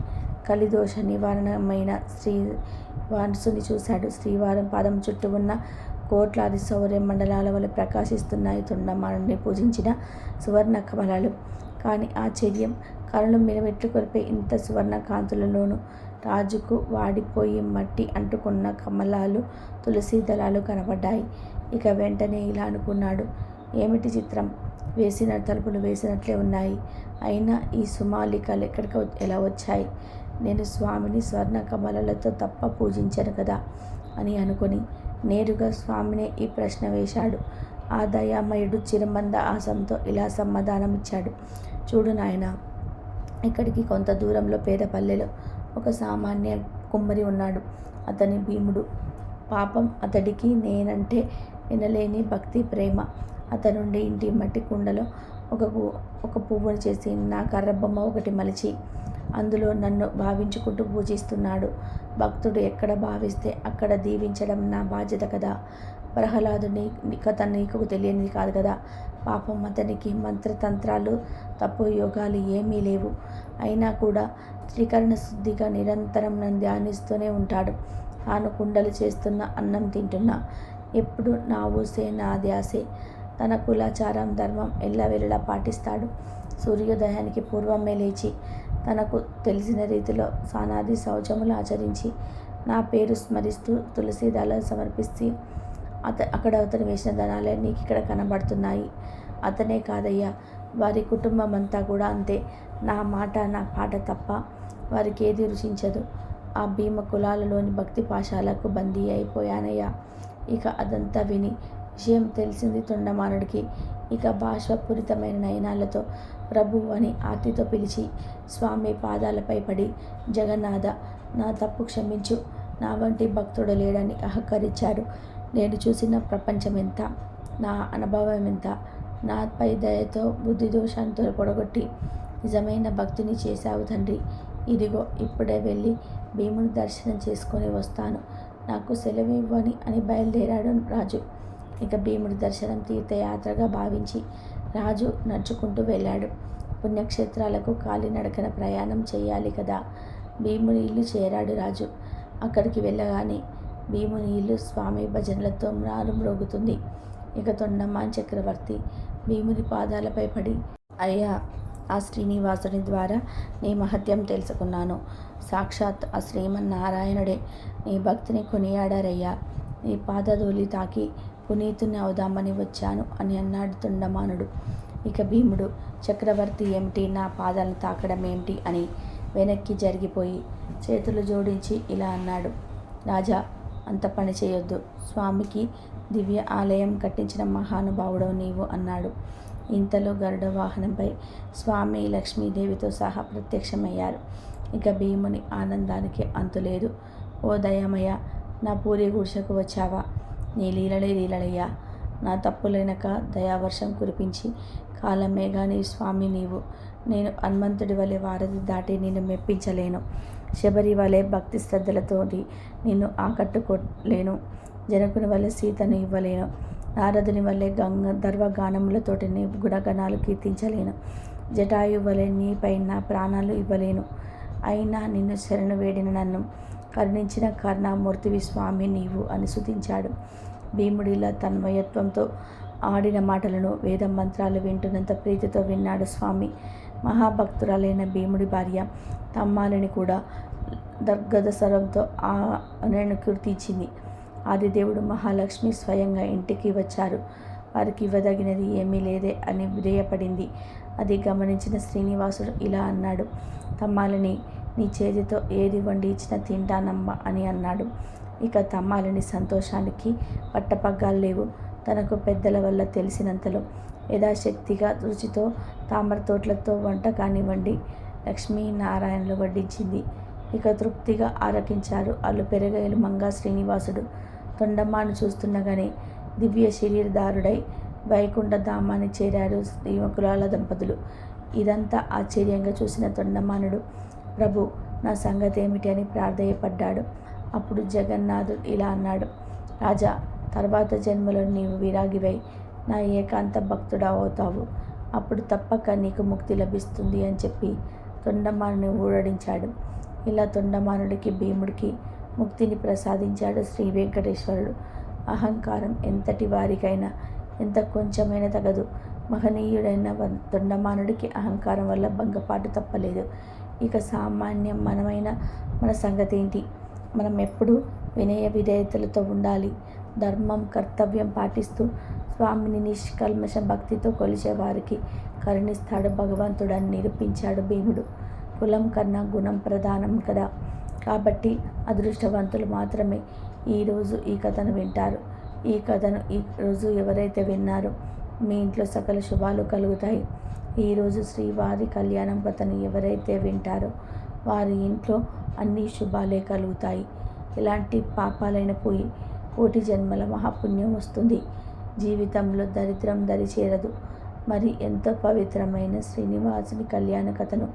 S1: కలిదోష నివారణమైన శ్రీవాసుని చూశాడు. శ్రీవారం పాదం చుట్టూ ఉన్న కోట్లాది సౌర్య మండలాల వల్ల ప్రకాశిస్తున్నాయి తొండమానుడిని పూజించిన సువర్ణ కమలాలు. కానీ ఆశ్చర్యం, కనులు మిలమెట్లు కొలిపే ఇంత సువర్ణ కాంతులలోనూ రాజుకు వాడిపోయి మట్టి అంటుకున్న కమలాలు, తులసి దళాలు కనబడ్డాయి. ఇక వెంటనే ఇలా అనుకున్నాడు. ఏమిటి చిత్రం! వేసిన తలుపులు వేసినట్లే ఉన్నాయి. అయినా ఈ సుమాలికలు ఎక్కడికి ఎలా వచ్చాయి? నేను స్వామిని స్వర్ణ కమలాలతో తప్ప పూజించాను కదా అని అనుకుని నేరుగా స్వామినే ఈ ప్రశ్న వేశాడు. ఆ దయామయుడు చిరుమంద ఆశంతో ఇలా సమాధానమిచ్చాడు. చూడు నాయనా, ఇక్కడికి కొంత దూరంలో పేద పల్లెలో ఒక సామాన్య కుమ్మరి ఉన్నాడు. అతని భీముడు. పాపం అతడికి నేనంటే వినలేని భక్తి ప్రేమ. అతనుండి ఇంటి మట్టి కుండలో ఒక పువ్వును చేసి నా కర్రబొమ్మ ఒకటి మలిచి అందులో నన్ను భావించుకుంటూ పూజిస్తున్నాడు. భక్తుడు ఎక్కడ భావిస్తే అక్కడ దీవించడం నా బాధ్యత కదా. ప్రహ్లాదుని కథ నీకు తెలియనిది కాదు కదా. పాపం అతనికి మంత్రతంత్రాలు తప్పు యోగాలు ఏమీ లేవు. అయినా కూడా త్రికరణ శుద్ధిగా నిరంతరం నన్ను ధ్యానిస్తూనే ఉంటాడు. తాను కుండలు చేస్తున్న అన్నం తింటున్నా ఎప్పుడు నా ఊసే నా ధ్యాసే. తన కులాచారం ధర్మం ఎల్లవెల్లలా పాటిస్తాడు. సూర్యోదయానికి పూర్వమే లేచి తనకు తెలిసిన రీతిలో స్నానాది శౌచములు ఆచరించి నా పేరు స్మరిస్తూ తులసి దళాలు సమర్పిస్తే అక్కడ అతను వేసిన ధనాలే నీకు ఇక్కడ కనబడుతున్నాయి. అతనే కాదయ్యా, వారి కుటుంబం అంతా కూడా అంతే. నా మాట నా పాట తప్ప వారికి ఏది రుచించదు. ఆ భీమ కులాలలోని భక్తి పాశాలకు బందీ అయిపోయానయ్యా. ఇక అదంతా విని విషయం తెలిసింది తొండమానుడికి. ఇక బాష్పపూరితమైన నయనాలతో ప్రభు అని ఆర్తితో పిలిచి స్వామి పాదాలపై పడి, జగన్నాథ, నా తప్పు క్షమించు, నా వంటి భక్తుడు లేడని అహకరించాడు. నేను చూసిన ప్రపంచం ఎంత, నా అనుభవం ఎంత, నాపై దయతో బుద్ధి దోషాంతో పొడగొట్టి నిజమైన భక్తిని చేశావు తండ్రి. ఇదిగో ఇప్పుడే వెళ్ళి భీముని దర్శనం చేసుకొని వస్తాను, నాకు సెలవు ఇవ్వని అని బయలుదేరాడు రాజు. ఇక భీముడి దర్శనం తీర్థయాత్రగా భావించి రాజు నడుచుకుంటూ వెళ్ళాడు. పుణ్యక్షేత్రాలకు కాలినడకన ప్రయాణం చేయాలి కదా. భీముని ఇల్లు చేరాడు రాజు. అక్కడికి వెళ్ళగానే భీముని ఇల్లు స్వామి భజనలతో మ్రోగుతుంది. ఇక తొండమాన్ చక్రవర్తి భీముని పాదాలపై పడి, అయ్యా, ఆ శ్రీనివాసుని ద్వారా నీ మహత్యం తెలుసుకున్నాను. సాక్షాత్ ఆ శ్రీమన్నారాయణుడే నీ భక్తిని కొనియాడారయ్యా. నీ పాదధూళి తాకి పునీతుని అవుదామని వచ్చాను అని అన్నాడు తొండమానుడు. ఇక భీముడు, చక్రవర్తి ఏమిటి, నా పాదాలను తాకడం ఏమిటి అని వెనక్కి జరిగిపోయి చేతులు జోడించి ఇలా అన్నాడు. రాజా, అంత పని చేయొద్దు. స్వామికి దివ్య ఆలయం కట్టించిన మహానుభావుడవు నీవు అన్నాడు. ఇంతలో గరుడ వాహనంపై స్వామి లక్ష్మీదేవితో సహా ప్రత్యక్షమయ్యారు. ఇక భీముని ఆనందానికి అంతులేదు. ఓ దయామయ్య, నా పూరి గుడిసెకు వచ్చావా? నీ లీలలే లీలలయ్యా. నా తప్పులైనక దయావర్షం కురిపించి కాలమేఘాని స్వామి నీవు. నేను హనుమంతుడి వలె వారధి దాటి నిన్ను మెప్పించలేను. శబరి వలె భక్తి శ్రద్ధలతోటి నిన్ను ఆకట్టుకోలేను. జనకుని వలె సీతను ఇవ్వలేను. నారదుని వలె గర్వగానములతోటి నీ గుణగణాలు కీర్తించలేను. జటాయు వలె నీపై నా ప్రాణాలు ఇవ్వలేను. అయినా నిన్ను శరణు వేడిన నన్ను కరుణించిన కరుణామూర్తివి స్వామి నీవు అని స్తుతించాడు. భీముడిలా తన్మయత్వంతో ఆడిన మాటలను వేద మంత్రాలు వింటున్నంత ప్రీతితో విన్నాడు స్వామి. మహాభక్తురాలైన భీముడి భార్య తమ్మాలిని కూడా గద స్వరంతో నేను కీర్తించింది. ఆదిదేవుడు మహాలక్ష్మి స్వయంగా ఇంటికి వచ్చారు. వారికి ఇవ్వదగినది ఏమీ లేదే అని విధేయపడింది. అది గమనించిన శ్రీనివాసుడు ఇలా అన్నాడు, తమ్మాలిని, నీ చేతితో ఏది వండి ఇచ్చినా తింటానమ్మా అని అన్నాడు. ఇక తమ్మాలిని సంతోషానికి పట్టపగ్గాలు లేవు. తనకు పెద్దల వల్ల తెలిసినంతలో యథాశక్తిగా రుచితో తామర తోటలతో వంట కానివ్వండి లక్ష్మీనారాయణలు వడ్డించింది. ఇక తృప్తిగా ఆరగించారు అల్లు పెరగేలు మంగా శ్రీనివాసుడు. తొండమ్మాను చూస్తుండగానే దివ్య శరీరధారుడై వైకుంఠ ధామాన్ని చేరారు శ్రీమకులాల దంపతులు. ఇదంతా ఆశ్చర్యంగా చూసిన తొండమానుడు, ప్రభు, నా సంగతి ఏమిటి అని ప్రాధేయపడ్డాడు. అప్పుడు జగన్నాథుడు ఇలా అన్నాడు, రాజా, తర్వాత జన్మలో నీవు విరాగివై నా ఏకాంత భక్తుడా అవుతావు. అప్పుడు తప్పక నీకు ముక్తి లభిస్తుంది అని చెప్పి తొండమానుని ఊరడించాడు. ఇలా తొండమానుడికి భీముడికి ముక్తిని ప్రసాదించాడు శ్రీ వెంకటేశ్వరుడు. అహంకారం ఎంతటి వారికైనా ఎంత కొంచెమైనా తగదు. మహనీయుడైన తొండమానుడికి అహంకారం వల్ల భంగపాటు తప్పలేదు. ఇక సామాన్యం మన సంగతి ఏంటి? మనం ఎప్పుడూ వినయ విధేయతలతో ఉండాలి. ధర్మం, కర్తవ్యం పాటిస్తూ స్వామిని నిష్కల్మష భక్తితో కొలిచే వారికి కరుణిస్తాడు భగవంతుడని నిరూపించాడు భీముడు. కులం కన్నా గుణం ప్రధానం కదా. కాబట్టి అదృష్టవంతులు మాత్రమే ఈరోజు ఈ కథను వింటారు. ఈ కథను ఈరోజు ఎవరైతే విన్నారో మీ ఇంట్లో సకల శుభాలు కలుగుతాయి. ఈరోజు శ్రీవారి కళ్యాణం కథను ఎవరైతే వింటారో వారి ఇంట్లో అన్ని శుభాలే కలుగుతాయి. ఎలాంటి పాపాలైన పోయి కోటి జన్మల మహాపుణ్యం వస్తుంది. జీవితంలో దరిద్రం దరిచేరదు. మరి ఎంతో పవిత్రమైన శ్రీనివాసుని కళ్యాణ కథను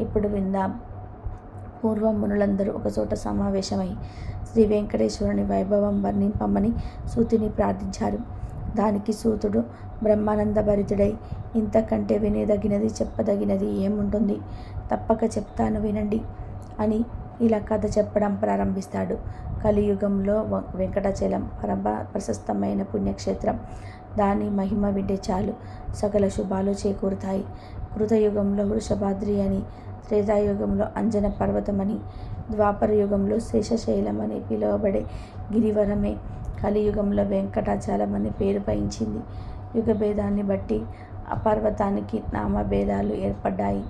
S1: ఇప్పుడు విందాం. పూర్వం మునులందరూ ఒకచోట సమావేశమై శ్రీ వెంకటేశ్వరుని వైభవం వర్ణింపమని సూతుని ప్రార్థించారు. దానికి సూతుడు బ్రహ్మానంద భరితుడై, ఇంతకంటే వినేదగినది చెప్పదగినది ఏముంటుంది, తప్పక చెప్తాను వినండి అని ఇలా కథ చెప్పడం ప్రారంభిస్తాడు. కలియుగంలో వెంకటాచలం పరమ ప్రశస్తమైన పుణ్యక్షేత్రం. దాని మహిమ వింటే చాలు సకల శుభాలు చేకూరుతాయి. కృతయుగంలో వృషభాద్రి అని, త్రేతాయుగంలో అంజన పర్వతమని, ద్వాపర యుగంలో శేషశైలం అని పిలువబడే గిరివరమే కలియుగంలో వెంకటాచలం అని పేరు వహించింది. యుగభేదాన్ని బట్టి ఆ పర్వతానికి నామభేదాలు ఏర్పడ్డాయి.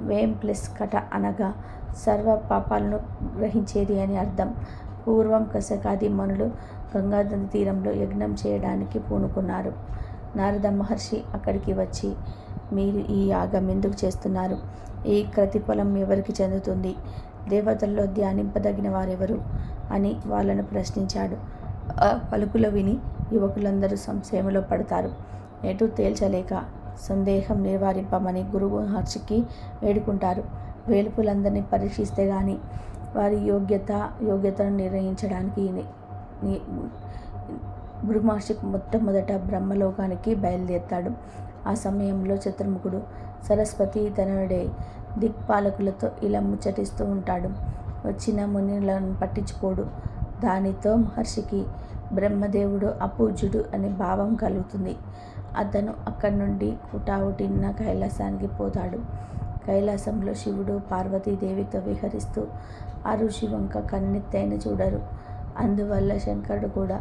S1: వేం ప్లస్ కట అనగా సర్వ పాపాలను గ్రహించేది అని అర్థం. పూర్వం కసకాది మనులు గంగానది తీరంలో యజ్ఞం చేయడానికి పూనుకున్నారు. నారద మహర్షి అక్కడికి వచ్చి, మీరు ఈ యాగం ఎందుకు చేస్తున్నారు? ఈ ప్రతిఫలం ఎవరికి చెందుతుంది? దేవతల్లో ధ్యానింపదగిన వారెవరు అని వాళ్ళను ప్రశ్నించాడు. ఆ పలుకులు విని యువకులందరూ సంశయంలో పడతారు. ఎటు తేల్చలేక సందేహం నివారింపమని గురువు మహర్షికి వేడుకుంటారు. వేలుపులందరినీ పరీక్షిస్తే గాని వారి యోగ్యతను నిర్ణయించడానికి గురుమహర్షి మొట్టమొదట బ్రహ్మలోకానికి బయలుదేరతాడు. ఆ సమయంలో చతుర్ముఖుడు సరస్వతి తనయుడే దిక్పాలకులతో ఇలా ముచ్చటిస్తూ ఉంటాడు. వచ్చిన మునులను పట్టించుకోడు. దానితో మహర్షికి బ్రహ్మదేవుడు అపూజ్యుడు అనే భావం కలుగుతుంది. అతను అక్కడి నుండి హుటాహుటిన కైలాసానికి పోతాడు. కైలాసంలో శివుడు పార్వతీదేవితో విహరిస్తూ ఆ ఋషి వంక కన్నెత్తైన చూడరు. అందువల్ల శంకరుడు కూడా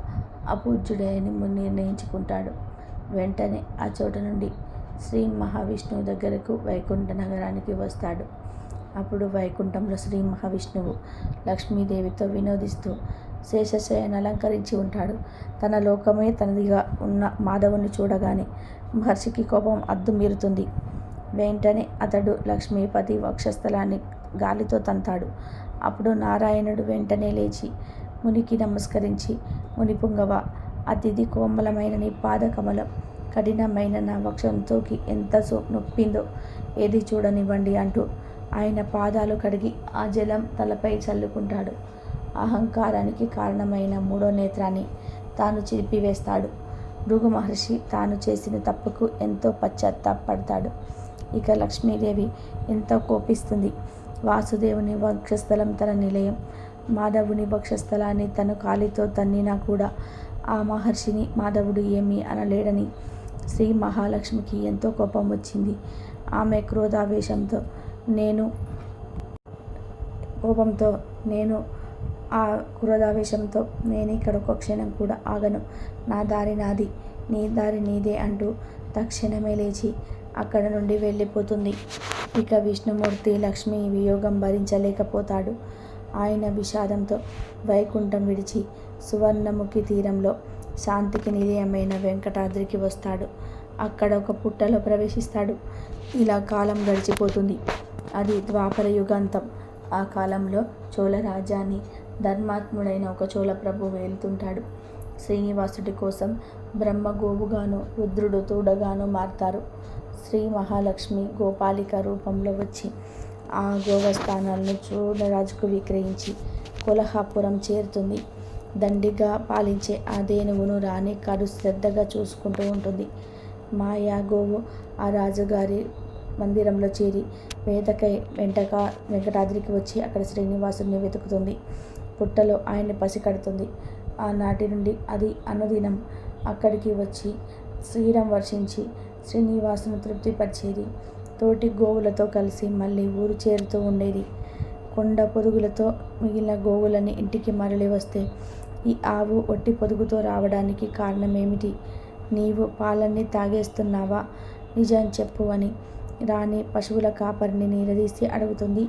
S1: అపూజ్యుడే అని నిర్ణయించుకుంటాడు. వెంటనే ఆ చోట నుండి శ్రీ మహావిష్ణువు దగ్గరకు వైకుంఠ నగరానికి వస్తాడు. అప్పుడు వైకుంఠంలో శ్రీ మహావిష్ణువు లక్ష్మీదేవితో వినోదిస్తూ శేషశయన అలంకరించి ఉంటాడు. తన లోకమే తనదిగా ఉన్న మాధవుని చూడగానే మహర్షికి కోపం అద్దుమీరుతుంది. వెంటనే అతడు లక్ష్మీపతి వక్షస్థలాన్ని గాలితో తంతాడు. అప్పుడు నారాయణుడు వెంటనే లేచి మునికి నమస్కరించి, మునిపుంగవ, అతిథి కోమలమైన నీ పాదకమలం కఠినమైన నా వక్షంతోకి ఎంత నొప్పిందో ఏది చూడనివ్వండి అంటూ ఆయన పాదాలు కడిగి ఆ జలం తలపై చల్లుకుంటాడు. అహంకారానికి కారణమైన మూడో నేత్రాన్ని తాను చిరిపివేస్తాడు. భృగు మహర్షి తాను చేసిన తప్పుకు ఎంతో పశ్చాత్తాపడతాడు. ఇక లక్ష్మీదేవి ఎంతో కోపిస్తుంది. వాసుదేవుని వక్షస్థలం తన నిలయం, మాధవుని వక్షస్థలాన్ని తను కాలితో తన్నినా కూడా ఆ మహర్షిని మాధవుడు ఏమీ అనలేడని శ్రీ మహాలక్ష్మికి ఎంతో కోపం వచ్చింది. ఆమె క్రోధావేశంతో నేను ఆ క్రోధావేశంతో నేను ఇక్కడ ఒక క్షణం కూడా ఆగను, నా దారి నాది, నీ దారి నీదే అంటూ తక్షణమే లేచి అక్కడ నుండి వెళ్ళిపోతుంది. ఇక విష్ణుమూర్తి లక్ష్మి వియోగం భరించలేకపోతాడు. ఆయన విషాదంతో వైకుంఠం విడిచి సువర్ణముఖి తీరంలో శాంతికి నిలయమైన వెంకటాద్రికి వస్తాడు. అక్కడ ఒక పుట్టలో ప్రవేశిస్తాడు. ఇలా కాలం గడిచిపోతుంది. అది ద్వాపర యుగాంతం. ఆ కాలంలో చోళ రాజ్యాన్ని ధర్మాత్ముడైన ఒక చోళ ప్రభు వేలుతుంటాడు. శ్రీనివాసుడి కోసం బ్రహ్మ గోవుగాను రుద్రుడు తోడగాను మారతారు. శ్రీ మహాలక్ష్మి గోపాలిక రూపంలో వచ్చి ఆ గోవస్థానాలను చోళరాజుకు విక్రయించి కొల్హాపురం చేరుతుంది. దండిగా పాలించే ఆ ధేనువును రాణి కరు శ్రద్ధగా చూసుకుంటూ ఉంటుంది. మాయా గోవు ఆ రాజుగారి మందిరంలో చేరి వేదకై వెంకటాద్రికి వచ్చి అక్కడ శ్రీనివాసుడిని వెతుకుతుంది. పుట్టలో ఆయన్ని పసికడుతుంది. ఆనాటి నుండి అది అనుదినం అక్కడికి వచ్చి క్షీరం వర్షించి శ్రీనివాసును తృప్తిపరిచేది. తోటి గోవులతో కలిసి మళ్ళీ ఊరు చేరుతూ ఉండేది. కొండ పొదుగులతో మిగిలిన గోవులని ఇంటికి మరలి వస్తే ఈ ఆవు ఒట్టి పొదుగుతో రావడానికి కారణమేమిటి? నీవు పాలన్నీ తాగేస్తున్నావా? నిజం చెప్పు అని రాణి పశువుల కాపరిని నిలదీసి అడుగుతుంది.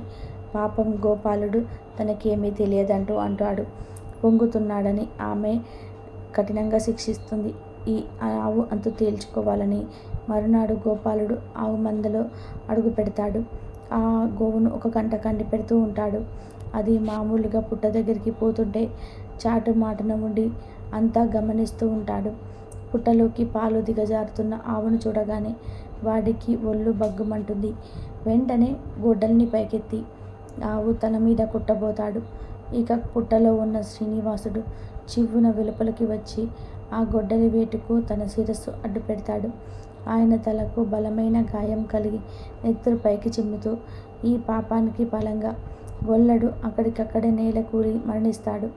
S1: పాపం గోపాలుడు తనకేమీ తెలియదంటూ అంటాడు. పొంగుతున్నాడని ఆమె కఠినంగా శిక్షిస్తుంది. ఈ ఆవు అంతు తేల్చుకోవాలని మరునాడు గోపాలుడు ఆవు మందలో అడుగు పెడతాడు. ఆ గోవును ఒక గంట కండి పెడుతూ ఉంటాడు. అది మామూలుగా పుట్ట దగ్గరికి పోతుంటే చాటు మాటున ఉండి అంతా గమనిస్తూ ఉంటాడు. పుట్టలోకి పాలు దిగజారుతున్న ఆవును చూడగానే వాడికి ఒళ్ళు బగ్గుమంటుంది. వెంటనే గొడ్డల్ని పైకెత్తి ఆవు తల మీద కుట్టబోతాడు. ఇక పుట్టలో ఉన్న శ్రీనివాసుడు చివ్వున వెలుపలికి వచ్చి ఆ గొడ్డలి వేటుకు తన శిరస్సు అడ్డు పెడతాడు. ఆయన తలకు బలమైన గాయం కలిగి నెత్తురు పైకి చిమ్ముతూ ఈ పాపానికి ఫలంగా గొల్లడు అక్కడికక్కడే నేల కూలి మరణిస్తాడు.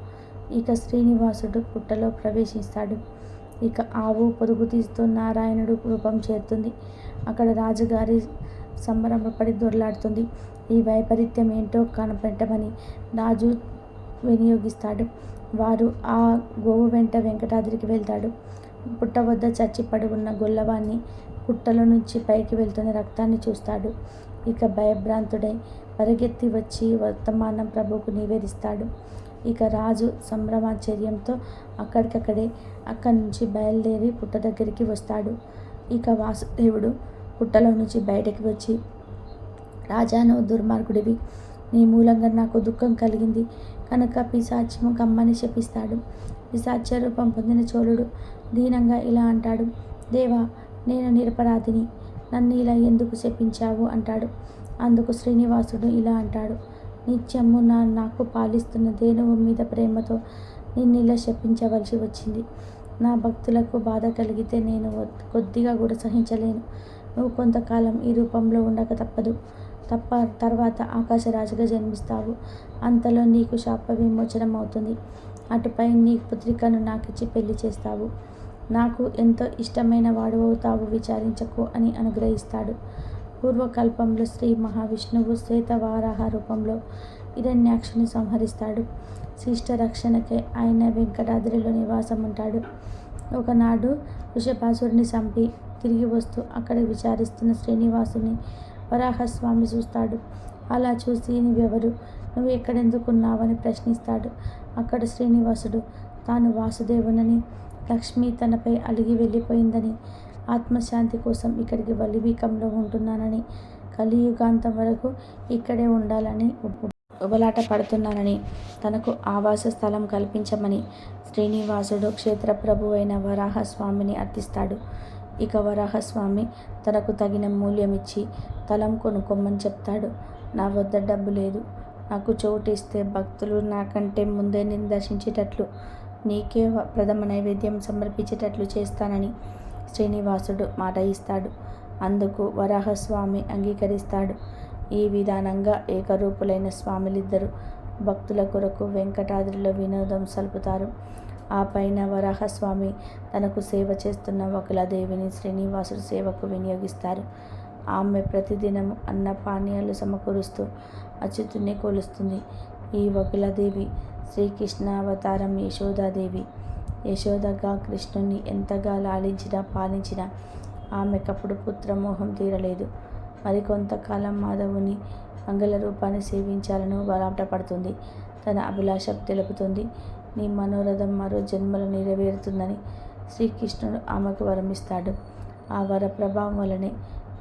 S1: ఇక శ్రీనివాసుడు పుట్టలో ప్రవేశిస్తాడు. ఇక ఆవు పొదుగు తీస్తూ నారాయణుడు రూపం చేరుతుంది. అక్కడ రాజుగారి సంబరపడి దొర్లాడుతుంది. ఈ వైపరీత్యం ఏంటో కనిపెట్టమని రాజు వినియోగిస్తాడు. వారు ఆ గోవు వెంట వెంకటాద్రికి వెళ్తాడు. పుట్ట వద్ద చచ్చిపడి ఉన్న గొల్లవాణ్ణి పుట్టలో నుంచి పైకి వెళ్తున్న రక్తాన్ని చూస్తాడు. ఇక భయభ్రాంతుడై పరిగెత్తి వచ్చి వర్తమానం ప్రభువుకు నివేదిస్తాడు. ఇక రాజు సంభ్రమాశ్చర్యంతో అక్కడి నుంచి బయలుదేరి పుట్ట దగ్గరికి వస్తాడు. ఇక వాసుదేవుడు పుట్టలో నుంచి బయటకు వచ్చి, రాజా, నువ్వు దుర్మార్గుడివి, నీ మూలంగా నాకు దుఃఖం కలిగింది కనుక పిశాచము కమ్మని శపిస్తాడు. పిశాచ రూపం పొందిన చోళుడు దీనంగా ఇలా అంటాడు. దేవా, నేను నిరపరాధిని, నన్ను ఇలా ఎందుకు శపించావు అంటాడు. అందుకు శ్రీనివాసుడు ఇలా అంటాడు. నిత్యము నాకు పాలిస్తున్న ధేనువు మీద ప్రేమతో నిన్నిలా శపించవలసి వచ్చింది. నా భక్తులకు బాధ కలిగితే నేను కొద్దిగా కూడా సహించలేను. నువ్వు కొంతకాలం ఈ రూపంలో ఉండక తప్పదు. తర్వాత ఆకాశరాజుగా జన్మిస్తావు. అంతలో నీకు శాప విమోచనం అవుతుంది. అటుపై నీ పుత్రికను నాకిచ్చి పెళ్లి చేస్తావు. నాకు ఎంతో ఇష్టమైన వాడు అవుతావు, విచారించకు అని అనుగ్రహిస్తాడు. పూర్వకల్పంలో శ్రీ మహావిష్ణువు శ్వేతవారాహ రూపంలో హిరణ్యాక్షుని సంహరిస్తాడు. శిష్ట రక్షణకే ఆయన వెంకటాద్రిలో నివాసం ఉంటాడు. ఒకనాడు వృషభాసురుని చంపి తిరిగి వస్తూ అక్కడ విచారిస్తున్న శ్రీనివాసుని వరాహస్వామి చూస్తాడు. అలా చూసి, నువ్వెవరు, నువ్వు ఎక్కడెందుకున్నావని ప్రశ్నిస్తాడు. అక్కడ శ్రీనివాసుడు తాను వాసుదేవునని, లక్ష్మి తనపై అలిగి వెళ్ళిపోయిందని, ఆత్మశాంతి కోసం ఇక్కడికి వల్లివీకంలో ఉంటున్నానని, కలియుగాంతం వరకు ఇక్కడే ఉండాలని ఉబలాట పడుతున్నానని, తనకు ఆవాస స్థలం కల్పించమని శ్రీనివాసుడు క్షేత్రప్రభు అయిన వరాహస్వామిని అర్థిస్తాడు. ఇక వరాహస్వామి తనకు తగిన మూల్యమిచ్చి తలం కొనుక్కోమని చెప్తాడు. నా వద్ద డబ్బు లేదు, నాకు చోటిస్తే భక్తులు నాకంటే ముందే నిన్ను దర్శించేటట్లు, నీకే ప్రథమ నైవేద్యం సమర్పించేటట్లు చేస్తానని శ్రీనివాసుడు మాట ఇస్తాడు. అందుకు వరాహస్వామి అంగీకరిస్తాడు. ఈ విధానంగా ఏకరూపులైన స్వామిలిద్దరూ భక్తుల కొరకు వెంకటాద్రిలో వినోదం సలుపుతారు. ఆ పైన వరాహస్వామి తనకు సేవ చేస్తున్న వకులాదేవిని శ్రీనివాసుడు సేవకు వినియోగిస్తారు. ఆమె ప్రతిదినం అన్న పానీయాలు సమకూరుస్తూ అచ్యుతుని కొలుస్తుంది. ఈ వకులాదేవి శ్రీకృష్ణ అవతారం యశోదాదేవి. యశోదగా కృష్ణుణ్ణి ఎంతగా లాలించినా పాలించినా ఆమెకప్పుడు పుత్రమోహం తీరలేదు. మరికొంతకాలం మాధవుని మంగళ రూపాన్ని సేవించాలని బలాటపడుతుంది. తన అభిలాష తెలుపుతుంది. నీ మనోరథం మరో జన్మలో నెరవేరుతుందని శ్రీకృష్ణుడు ఆమెకు వరమిస్తాడు. ఆ వర ప్రభావం వలనే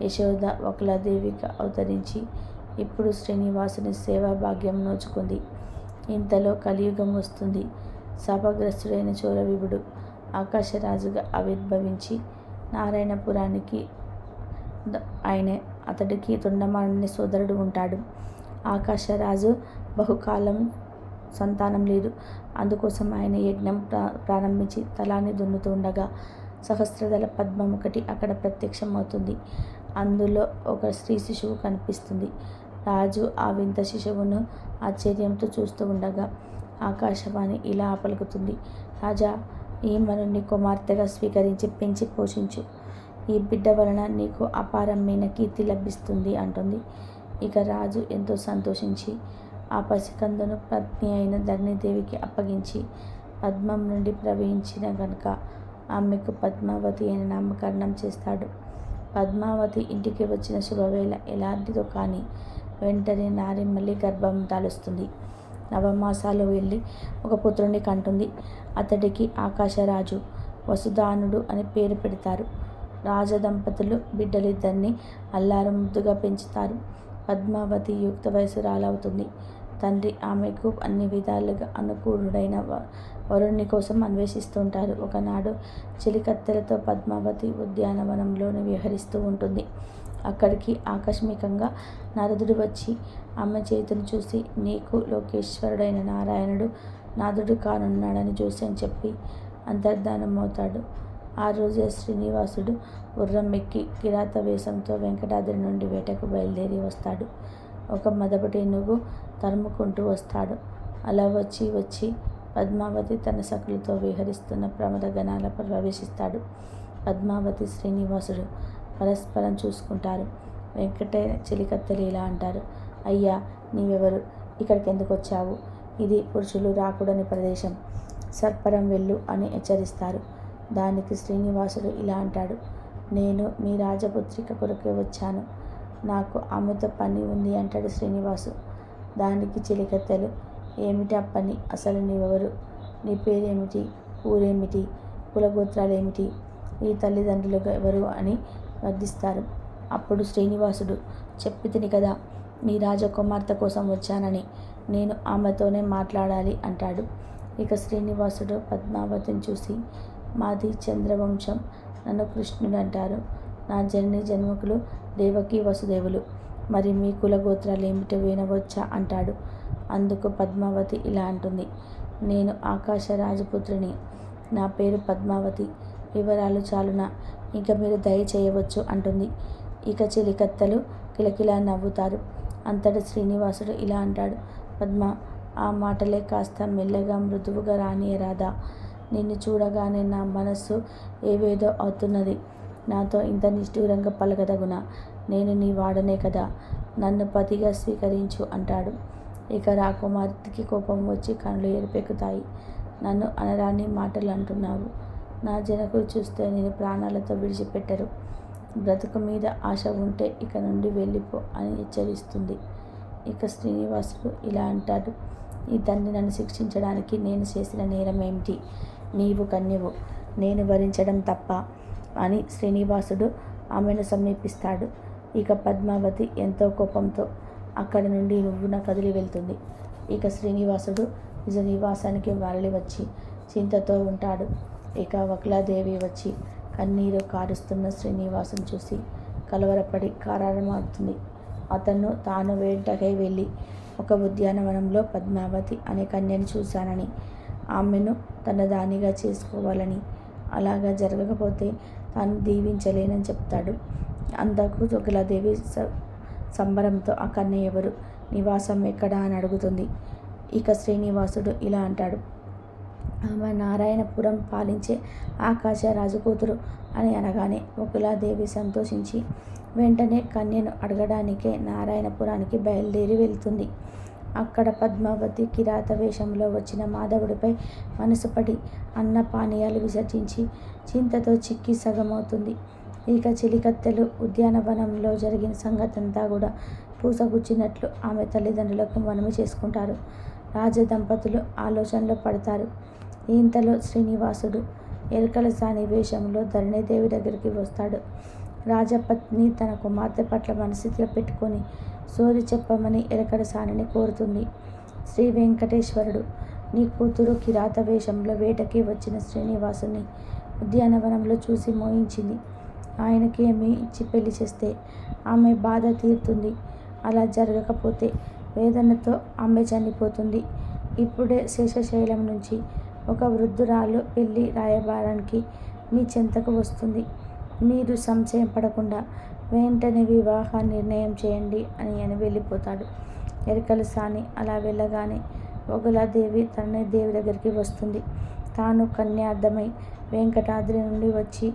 S1: యశోద వకులాదేవిగా అవతరించి ఇప్పుడు శ్రీనివాసుని సేవా భాగ్యం నోచుకుంది. ఇంతలో కలియుగం వస్తుంది. శాపగ్రస్తుడైన చోరవిభుడు ఆకాశరాజుగా ఆవిర్భవించి నారాయణపురానికి ఆయనే అతడికి తొండమానుని సోదరుడు ఉంటాడు. ఆకాశరాజు బహుకాలం సంతానం లేదు. అందుకోసం ఆయన యజ్ఞం ప్రారంభించి తలాన్ని దున్నుతూ ఉండగా సహస్రదళ పద్మం ఒకటి అక్కడ ప్రత్యక్షమవుతుంది. అందులో ఒక స్త్రీ శిశువు కనిపిస్తుంది. రాజు ఆ వింత శిశువును ఆశ్చర్యంతో చూస్తూ ఉండగా ఆకాశవాణి ఇలా పలుకుతుంది. రాజా, ఈమెను నీ కుమార్తెగా స్వీకరించి పెంచి పోషించు. ఈ బిడ్డ వలన నీకు అపారమైన కీర్తి లభిస్తుంది అంటుంది. ఇక రాజు ఎంతో సంతోషించి ఆ పసికందును పత్ని అయిన ధరణీదేవికి అప్పగించి పద్మం నుండి ప్రవహించిన గనుక ఆమెకు పద్మావతి అని నామకరణం చేస్తాడు. పద్మావతి ఇంటికి వచ్చిన శుభవేళ ఎలాంటిదో కానీ వెంటనే నారి మళ్ళీ గర్భం దాలుస్తుంది. నవమాసాలు వెళ్ళి ఒక పుత్రుని కంటుంది. అతడికి ఆకాశరాజు వసుధానుడు అని పేరు పెడతారు. రాజదంపతులు బిడ్డలిద్దరిని అల్లారు ముద్దుగా పెంచుతారు. పద్మావతి యుక్త వయసురాలవుతుంది. తండ్రి ఆమెకు అన్ని విధాలుగా అనుకూలుడైన వరుణ్ణి కోసం అన్వేషిస్తుంటారు. ఒకనాడు చెలికత్తెలతో పద్మావతి ఉద్యానవనంలోనే విహరిస్తూ ఉంటుంది. అక్కడికి ఆకస్మికంగా నారదుడు వచ్చి ఆమె చేతిని చూసి నీకు లోకేశ్వరుడైన నారాయణుడు నాదుడు కానున్నాడని జోస్యం చెప్పి అంతర్ధానమవుతాడు. ఆ రోజే శ్రీనివాసుడు గుర్రం ఎక్కి కిరాత వేషంతో వెంకటాద్రి నుండి వేటకు బయలుదేరి వస్తాడు. ఒక మదపటేనుగు తరుముకుంటూ వస్తాడు. అలా వచ్చి వచ్చి పద్మావతి తన సకులతో విహరిస్తున్న ప్రమద గణాల ప్రవేశిస్తాడు. పద్మావతి శ్రీనివాసుడు పరస్పరం చూసుకుంటారు. వెంకటయ్య చెలికత్తెలు ఇలా అంటారు. అయ్యా, నీవెవరు? ఇక్కడికి ఎందుకు వచ్చావు? ఇది పురుషులు రాకూడని ప్రదేశం. సర్పరం వెళ్ళు అని హెచ్చరిస్తారు. దానికి శ్రీనివాసుడు ఇలా అంటాడు. నేను మీ రాజపుత్రిక కొరకే వచ్చాను. నాకు ఆమెతో పని ఉంది అంటాడు శ్రీనివాసు. దానికి చెలికత్తెలు ఏమిటి ఆ పని? అసలు నీవెవరు? నీ పేరేమిటి? ఊరేమిటి? కులగోత్రాలేమిటి? ఈ తల్లిదండ్రులు ఎవరు అని వర్ధిస్తారు. అప్పుడు శ్రీనివాసుడు చెప్పితిని కదా, మీ రాజకుమార్తె కోసం వచ్చానని. నేను ఆమెతోనే మాట్లాడాలి అంటాడు. ఇక శ్రీనివాసుడు పద్మావతిని చూసి మాది చంద్రవంశం. నన్ను కృష్ణుడు అంటారు. నా జనని జన్మకులు దేవకి వసుదేవులు. మరి మీ కులగోత్రాలు ఏమిటో వినవచ్చా అంటాడు. అందుకు పద్మావతి ఇలా అంటుంది. నేను ఆకాశ రాజపుత్రిని. నా పేరు పద్మావతి. వివరాలు చాలునా? ఇంకా మీరు దయ చేయవచ్చు అంటుంది. ఇక చెలికత్తెలు కిలకిలా నవ్వుతారు. అంతటా శ్రీనివాసుడు ఇలా అంటాడు. పద్మ, ఆ మాటలే కాస్త మెల్లగా మృదువుగా రానియరాదా? నిన్ను చూడగానే నా మనస్సు ఏవేదో అవుతున్నది. నాతో ఇంత నిష్ఠూరంగా పలకదగునా? నేను నీ వాడనే కదా, నన్ను పతిగా స్వీకరించు అంటాడు. ఇక రాకుమార్తెకి కోపం వచ్చి కనులు ఎరుపెక్కుతాయి. నన్ను అనరాని మాటలు అంటున్నావు. నా జనకులు చూస్తే నేను ప్రాణాలతో విడిచిపెట్టరు. బ్రతుకు మీద ఆశ ఉంటే ఇక నుండి వెళ్ళిపో అని హెచ్చరిస్తుంది. ఇక శ్రీనివాసుడు ఇలా అంటాడు. ఈ తండ్రి నన్ను శిక్షించడానికి నేను చేసిన నేరం ఏమిటి? నీవు కన్యవు, నేను భరించడం తప్ప అని శ్రీనివాసుడు ఆమెను సమీపిస్తాడు. ఇక పద్మావతి ఎంతో కోపంతో అక్కడి నుండి నువ్వున కదిలి వెళ్తుంది. ఇక శ్రీనివాసుడు నిజ నివాసానికి మరలి వచ్చి చింతతో ఉంటాడు. ఇక వకులాదేవి వచ్చి కన్నీరు కారుస్తున్న శ్రీనివాసును చూసి కలవరపడి కారణమవుతుంది. అతను తాను వేటకై వెళ్ళి ఒక ఉద్యానవనంలో పద్మావతి అనే కన్యను చూశానని, ఆమెను తన దానిగా చేసుకోవాలని, అలాగా జరగకపోతే తాను దీవించలేనని చెప్తాడు. అంతకు వకులాదేవి సంబరంతో ఆ కన్య ఎవరు, నివాసం ఎక్కడా అని అడుగుతుంది. ఇక శ్రీనివాసుడు ఇలా అంటాడు. ఆమె నారాయణపురం పాలించే ఆకాశ రాజకూతురు అని అనగానే వకులాదేవి సంతోషించి వెంటనే కన్యను అడగడానికే నారాయణపురానికి బయలుదేరి వెళ్తుంది. అక్కడ పద్మావతి కిరాత వేషంలో వచ్చిన మాధవుడిపై మనసు పడి అన్న పానీయాలు విసర్జించి చింతతో చిక్కి సగమవుతుంది. ఇక చెలికత్తెలు ఉద్యానవనంలో జరిగిన సంగతంతా కూడా పూసగుచ్చినట్లు ఆమె తల్లిదండ్రులకు మనవి చేసుకుంటారు. రాజదంపతులు ఆలోచనలో పడతారు. ఇంతలో శ్రీనివాసుడు ఎరకల సాని వేషంలో ధరణీదేవి దగ్గరికి వస్తాడు. రాజపత్ని తన కుమార్తె పట్ల మనస్థితిలో పెట్టుకొని సోది చెప్పమని ఎరకల సానిని కోరుతుంది. శ్రీ వెంకటేశ్వరుడు నీ కూతురు కిరాత వేషంలో వేటకి వచ్చిన శ్రీనివాసుని ఉద్యానవనంలో చూసి మోహించింది. ఆయనకి ఏమి ఇచ్చి పెళ్లి చేస్తే ఆమె బాధ తీరుతుంది. అలా జరగకపోతే వేదనతో ఆమె చనిపోతుంది. ఇప్పుడే శేషశైలం నుంచి ఒక వృద్ధురాలు పెళ్లి రాయబారానికి మీ చెంతకు వస్తుంది. మీరు సంశయం పడకుండా వెంటనే వివాహ నిర్ణయం చేయండి అని వెళ్ళిపోతాడు. ఎరకల సాని అలా వెళ్ళగానే వగులాదేవి ధరణీదేవి దగ్గరికి వస్తుంది. తాను కన్యార్థమై వెంకటాద్రి నుండి వచ్చి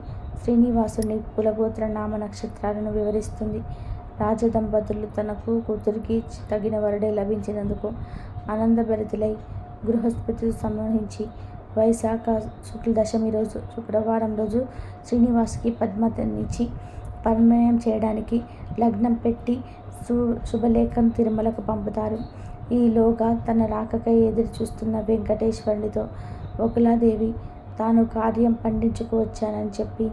S1: శ్రీనివాసుని కులగోత్ర నామ నక్షత్రాలను వివరిస్తుంది. రాజదంపతులు తనకు కూతురికి తగిన వరుడే లభించినందుకు ఆనందభరితులై గృహస్పతులు సంబంధించి వైశాఖ శుక్ల దశమి రోజు శుక్రవారం రోజు శ్రీనివాసుకి పద్మతనిచ్చి పరిణయం చేయడానికి లగ్నం పెట్టి శుభలేఖను తిరుమలకు పంపుతారు. ఈలోగా తన రాకకై ఎదురు చూస్తున్న వెంకటేశ్వరునితో వకులాదేవి తాను కార్యం పండించుకువచ్చానని చెప్పి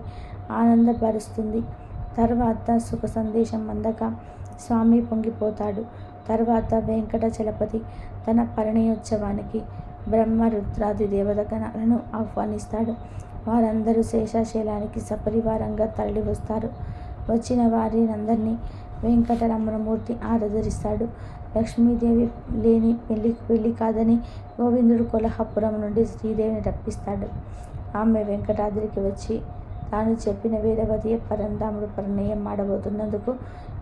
S1: ఆనందపరుస్తుంది. తర్వాత సుఖ సందేశం అందక స్వామి పొంగిపోతాడు. తర్వాత వెంకటచలపతి తన పరిణయోత్సవానికి బ్రహ్మ రుద్రాది దేవతగణాలను ఆహ్వానిస్తాడు. వారందరూ శేషశైలానికి సపరివారంగా తరలి వస్తారు. వచ్చిన వారినందరినీ వెంకటరమణమూర్తి ఆదరిస్తాడు. లక్ష్మీదేవి లేని పెళ్లి కాదని గోవిందుడు కొల్హాపురం నుండి శ్రీదేవిని రప్పిస్తాడు. ఆమె వెంకటాద్రికి వచ్చి తాను చెప్పిన వేదవతియే పరంధాముడు పరిణయం ఆడబోతున్నందుకు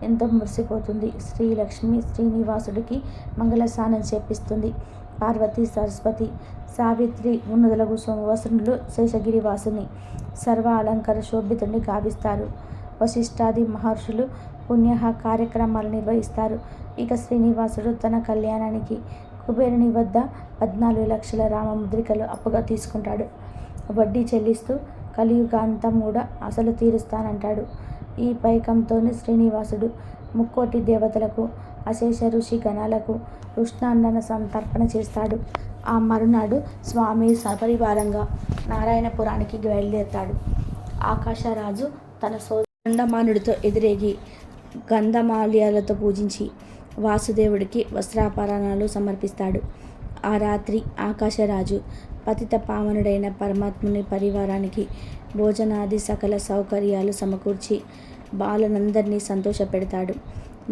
S1: ఎంతో మురిసిపోతుంది. శ్రీలక్ష్మి శ్రీనివాసుడికి మంగళ స్నానం చేపిస్తుంది. పార్వతి సరస్వతి సావిత్రి ఉన్నదులకు సోమవసనులు శేషగిరివాసుని సర్వ అలంకార శోభితుడిని గావిస్తారు. వశిష్ఠాది మహర్షులు పుణ్య కార్యక్రమాలు నిర్వహిస్తారు. ఇక శ్రీనివాసుడు తన కళ్యాణానికి కుబేరుని వద్ద 14 లక్షల రామముద్రికలు అప్పుగా తీసుకుంటాడు. వడ్డీ చెల్లిస్తూ కలియుగాంతం కూడా అసలు తీరుస్తానంటాడు. ఈ పైకంతోనే శ్రీనివాసుడు ముక్కోటి దేవతలకు అశేష ఋషి గణాలకు కృష్ణాన్నన సంతర్పణ చేస్తాడు. ఆ మరునాడు స్వామి సపరివారంగా నారాయణపురానికి బయలుదేరతాడు. ఆకాశరాజు తన సోదరుండమానుడితో ఎదురేగి గంధమాల్యాలతో పూజించి వాసుదేవుడికి వస్త్రాభరణాలు సమర్పిస్తాడు. ఆ రాత్రి ఆకాశరాజు పతిత పావనుడైన పరమాత్ముని పరివారానికి భోజనాది సకల సౌకర్యాలు సమకూర్చి బాలనందరినీ సంతోషపెడతాడు.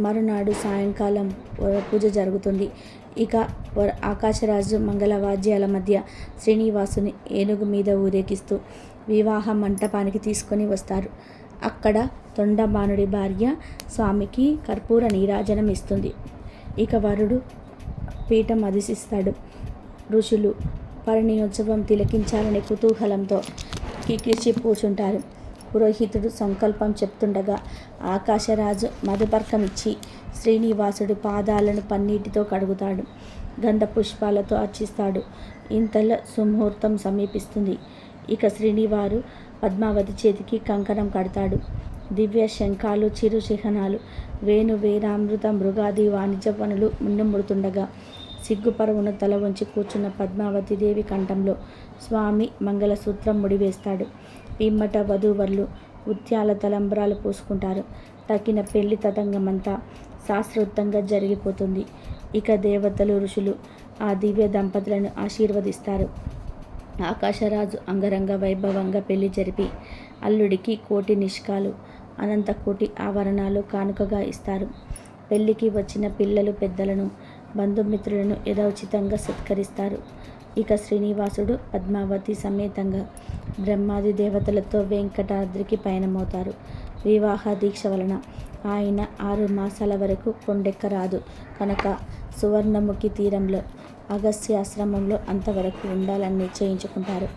S1: మరునాడు సాయంకాలం పూజ జరుగుతుంది. ఇక ఆకాశరాజు మంగళవాద్యాల మధ్య శ్రీనివాసుని ఏనుగు మీద ఊరేగిస్తూ వివాహ మంటపానికి తీసుకొని వస్తారు. అక్కడ తొండమానుడి భార్య స్వామికి కర్పూర నీరాజనం ఇస్తుంది. ఇక వరుడు పీఠం అధిష్టిస్తాడు. ఋషులు పరిణయోత్సవం తిలకించాలనే కుతూహలంతో కిక్కిరిచి కూర్చుంటారు. పురోహితుడు సంకల్పం చెప్తుండగా ఆకాశరాజు మధుపర్కమిచ్చి శ్రీనివాసుడి పాదాలను పన్నీటితో కడుగుతాడు. గంధ పుష్పాలతో అర్చిస్తాడు. ఇంతలో సుముహూర్తం సమీపిస్తుంది. ఇక శ్రీనివారు పద్మావతి చేతికి కంకణం కడతాడు. దివ్య శంఖాలు చిరు చిహ్నాలు వేణు వేరామృత మృగాది వాణిజ్య పనులు మున్నుముడుతుండగా సిగ్గుపరవును తల వంచి కూర్చున్న పద్మావతీదేవి కంఠంలో స్వామి మంగళసూత్రం ముడివేస్తాడు. పిమ్మట వధూవరులు ముత్యాల తలంబ్రాలు పోసుకుంటారు. తక్కిన పెళ్లి తతంగమంతా శాస్త్రోక్తంగా జరిగిపోతుంది. ఇక దేవతలు ఋషులు ఆ దివ్య దంపతులను ఆశీర్వదిస్తారు. ఆకాశరాజు అంగరంగ వైభవంగా పెళ్లి జరిపి అల్లుడికి కోటి నిష్కాలు అనంత కోటి ఆభరణాలు కానుకగా ఇస్తారు. పెళ్లికి వచ్చిన పిల్లలు పెద్దలను బంధుమిత్రులను యథోచితంగా సత్కరిస్తారు. ఇక శ్రీనివాసుడు పద్మావతి సమేతంగా బ్రహ్మాది దేవతలతో వెంకటాద్రికి పయనమవుతారు. వివాహ దీక్ష వలన ఆయన 6 మాసాల వరకు కొండెక్కరాదు కనుక సువర్ణముఖి తీరంలో అగస్త్యాశ్రమంలో అంతవరకు ఉండాలని నిశ్చయించుకుంటారు.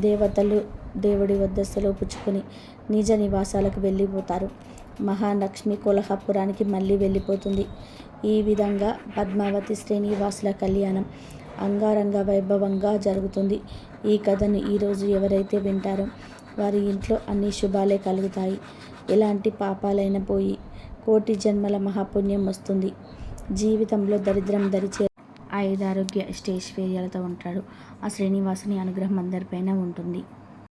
S1: దేవతలు దేవుడి వద్ద సెలవు పుచ్చుకొని నిజ నివాసాలకు వెళ్ళిపోతారు. మహాలక్ష్మి కొల్హాపురానికి మళ్ళీ వెళ్ళిపోతుంది. ఈ విధంగా పద్మావతి శ్రీనివాసుల కళ్యాణం అంగరంగ వైభవంగా జరుగుతుంది. ఈ కథను ఈరోజు ఎవరైతే వింటారో వారి ఇంట్లో అన్ని శుభాలే కలుగుతాయి. ఎలాంటి పాపాలైనా పోయి కోటి జన్మల మహాపుణ్యం వస్తుంది. జీవితంలో దరిద్రం దరిచే ఆయురారోగ్య అష్టైశ్వర్యాలతో ఉంటాడు. ఆ శ్రీనివాసుని అనుగ్రహం అందరిపైన ఉంటుంది.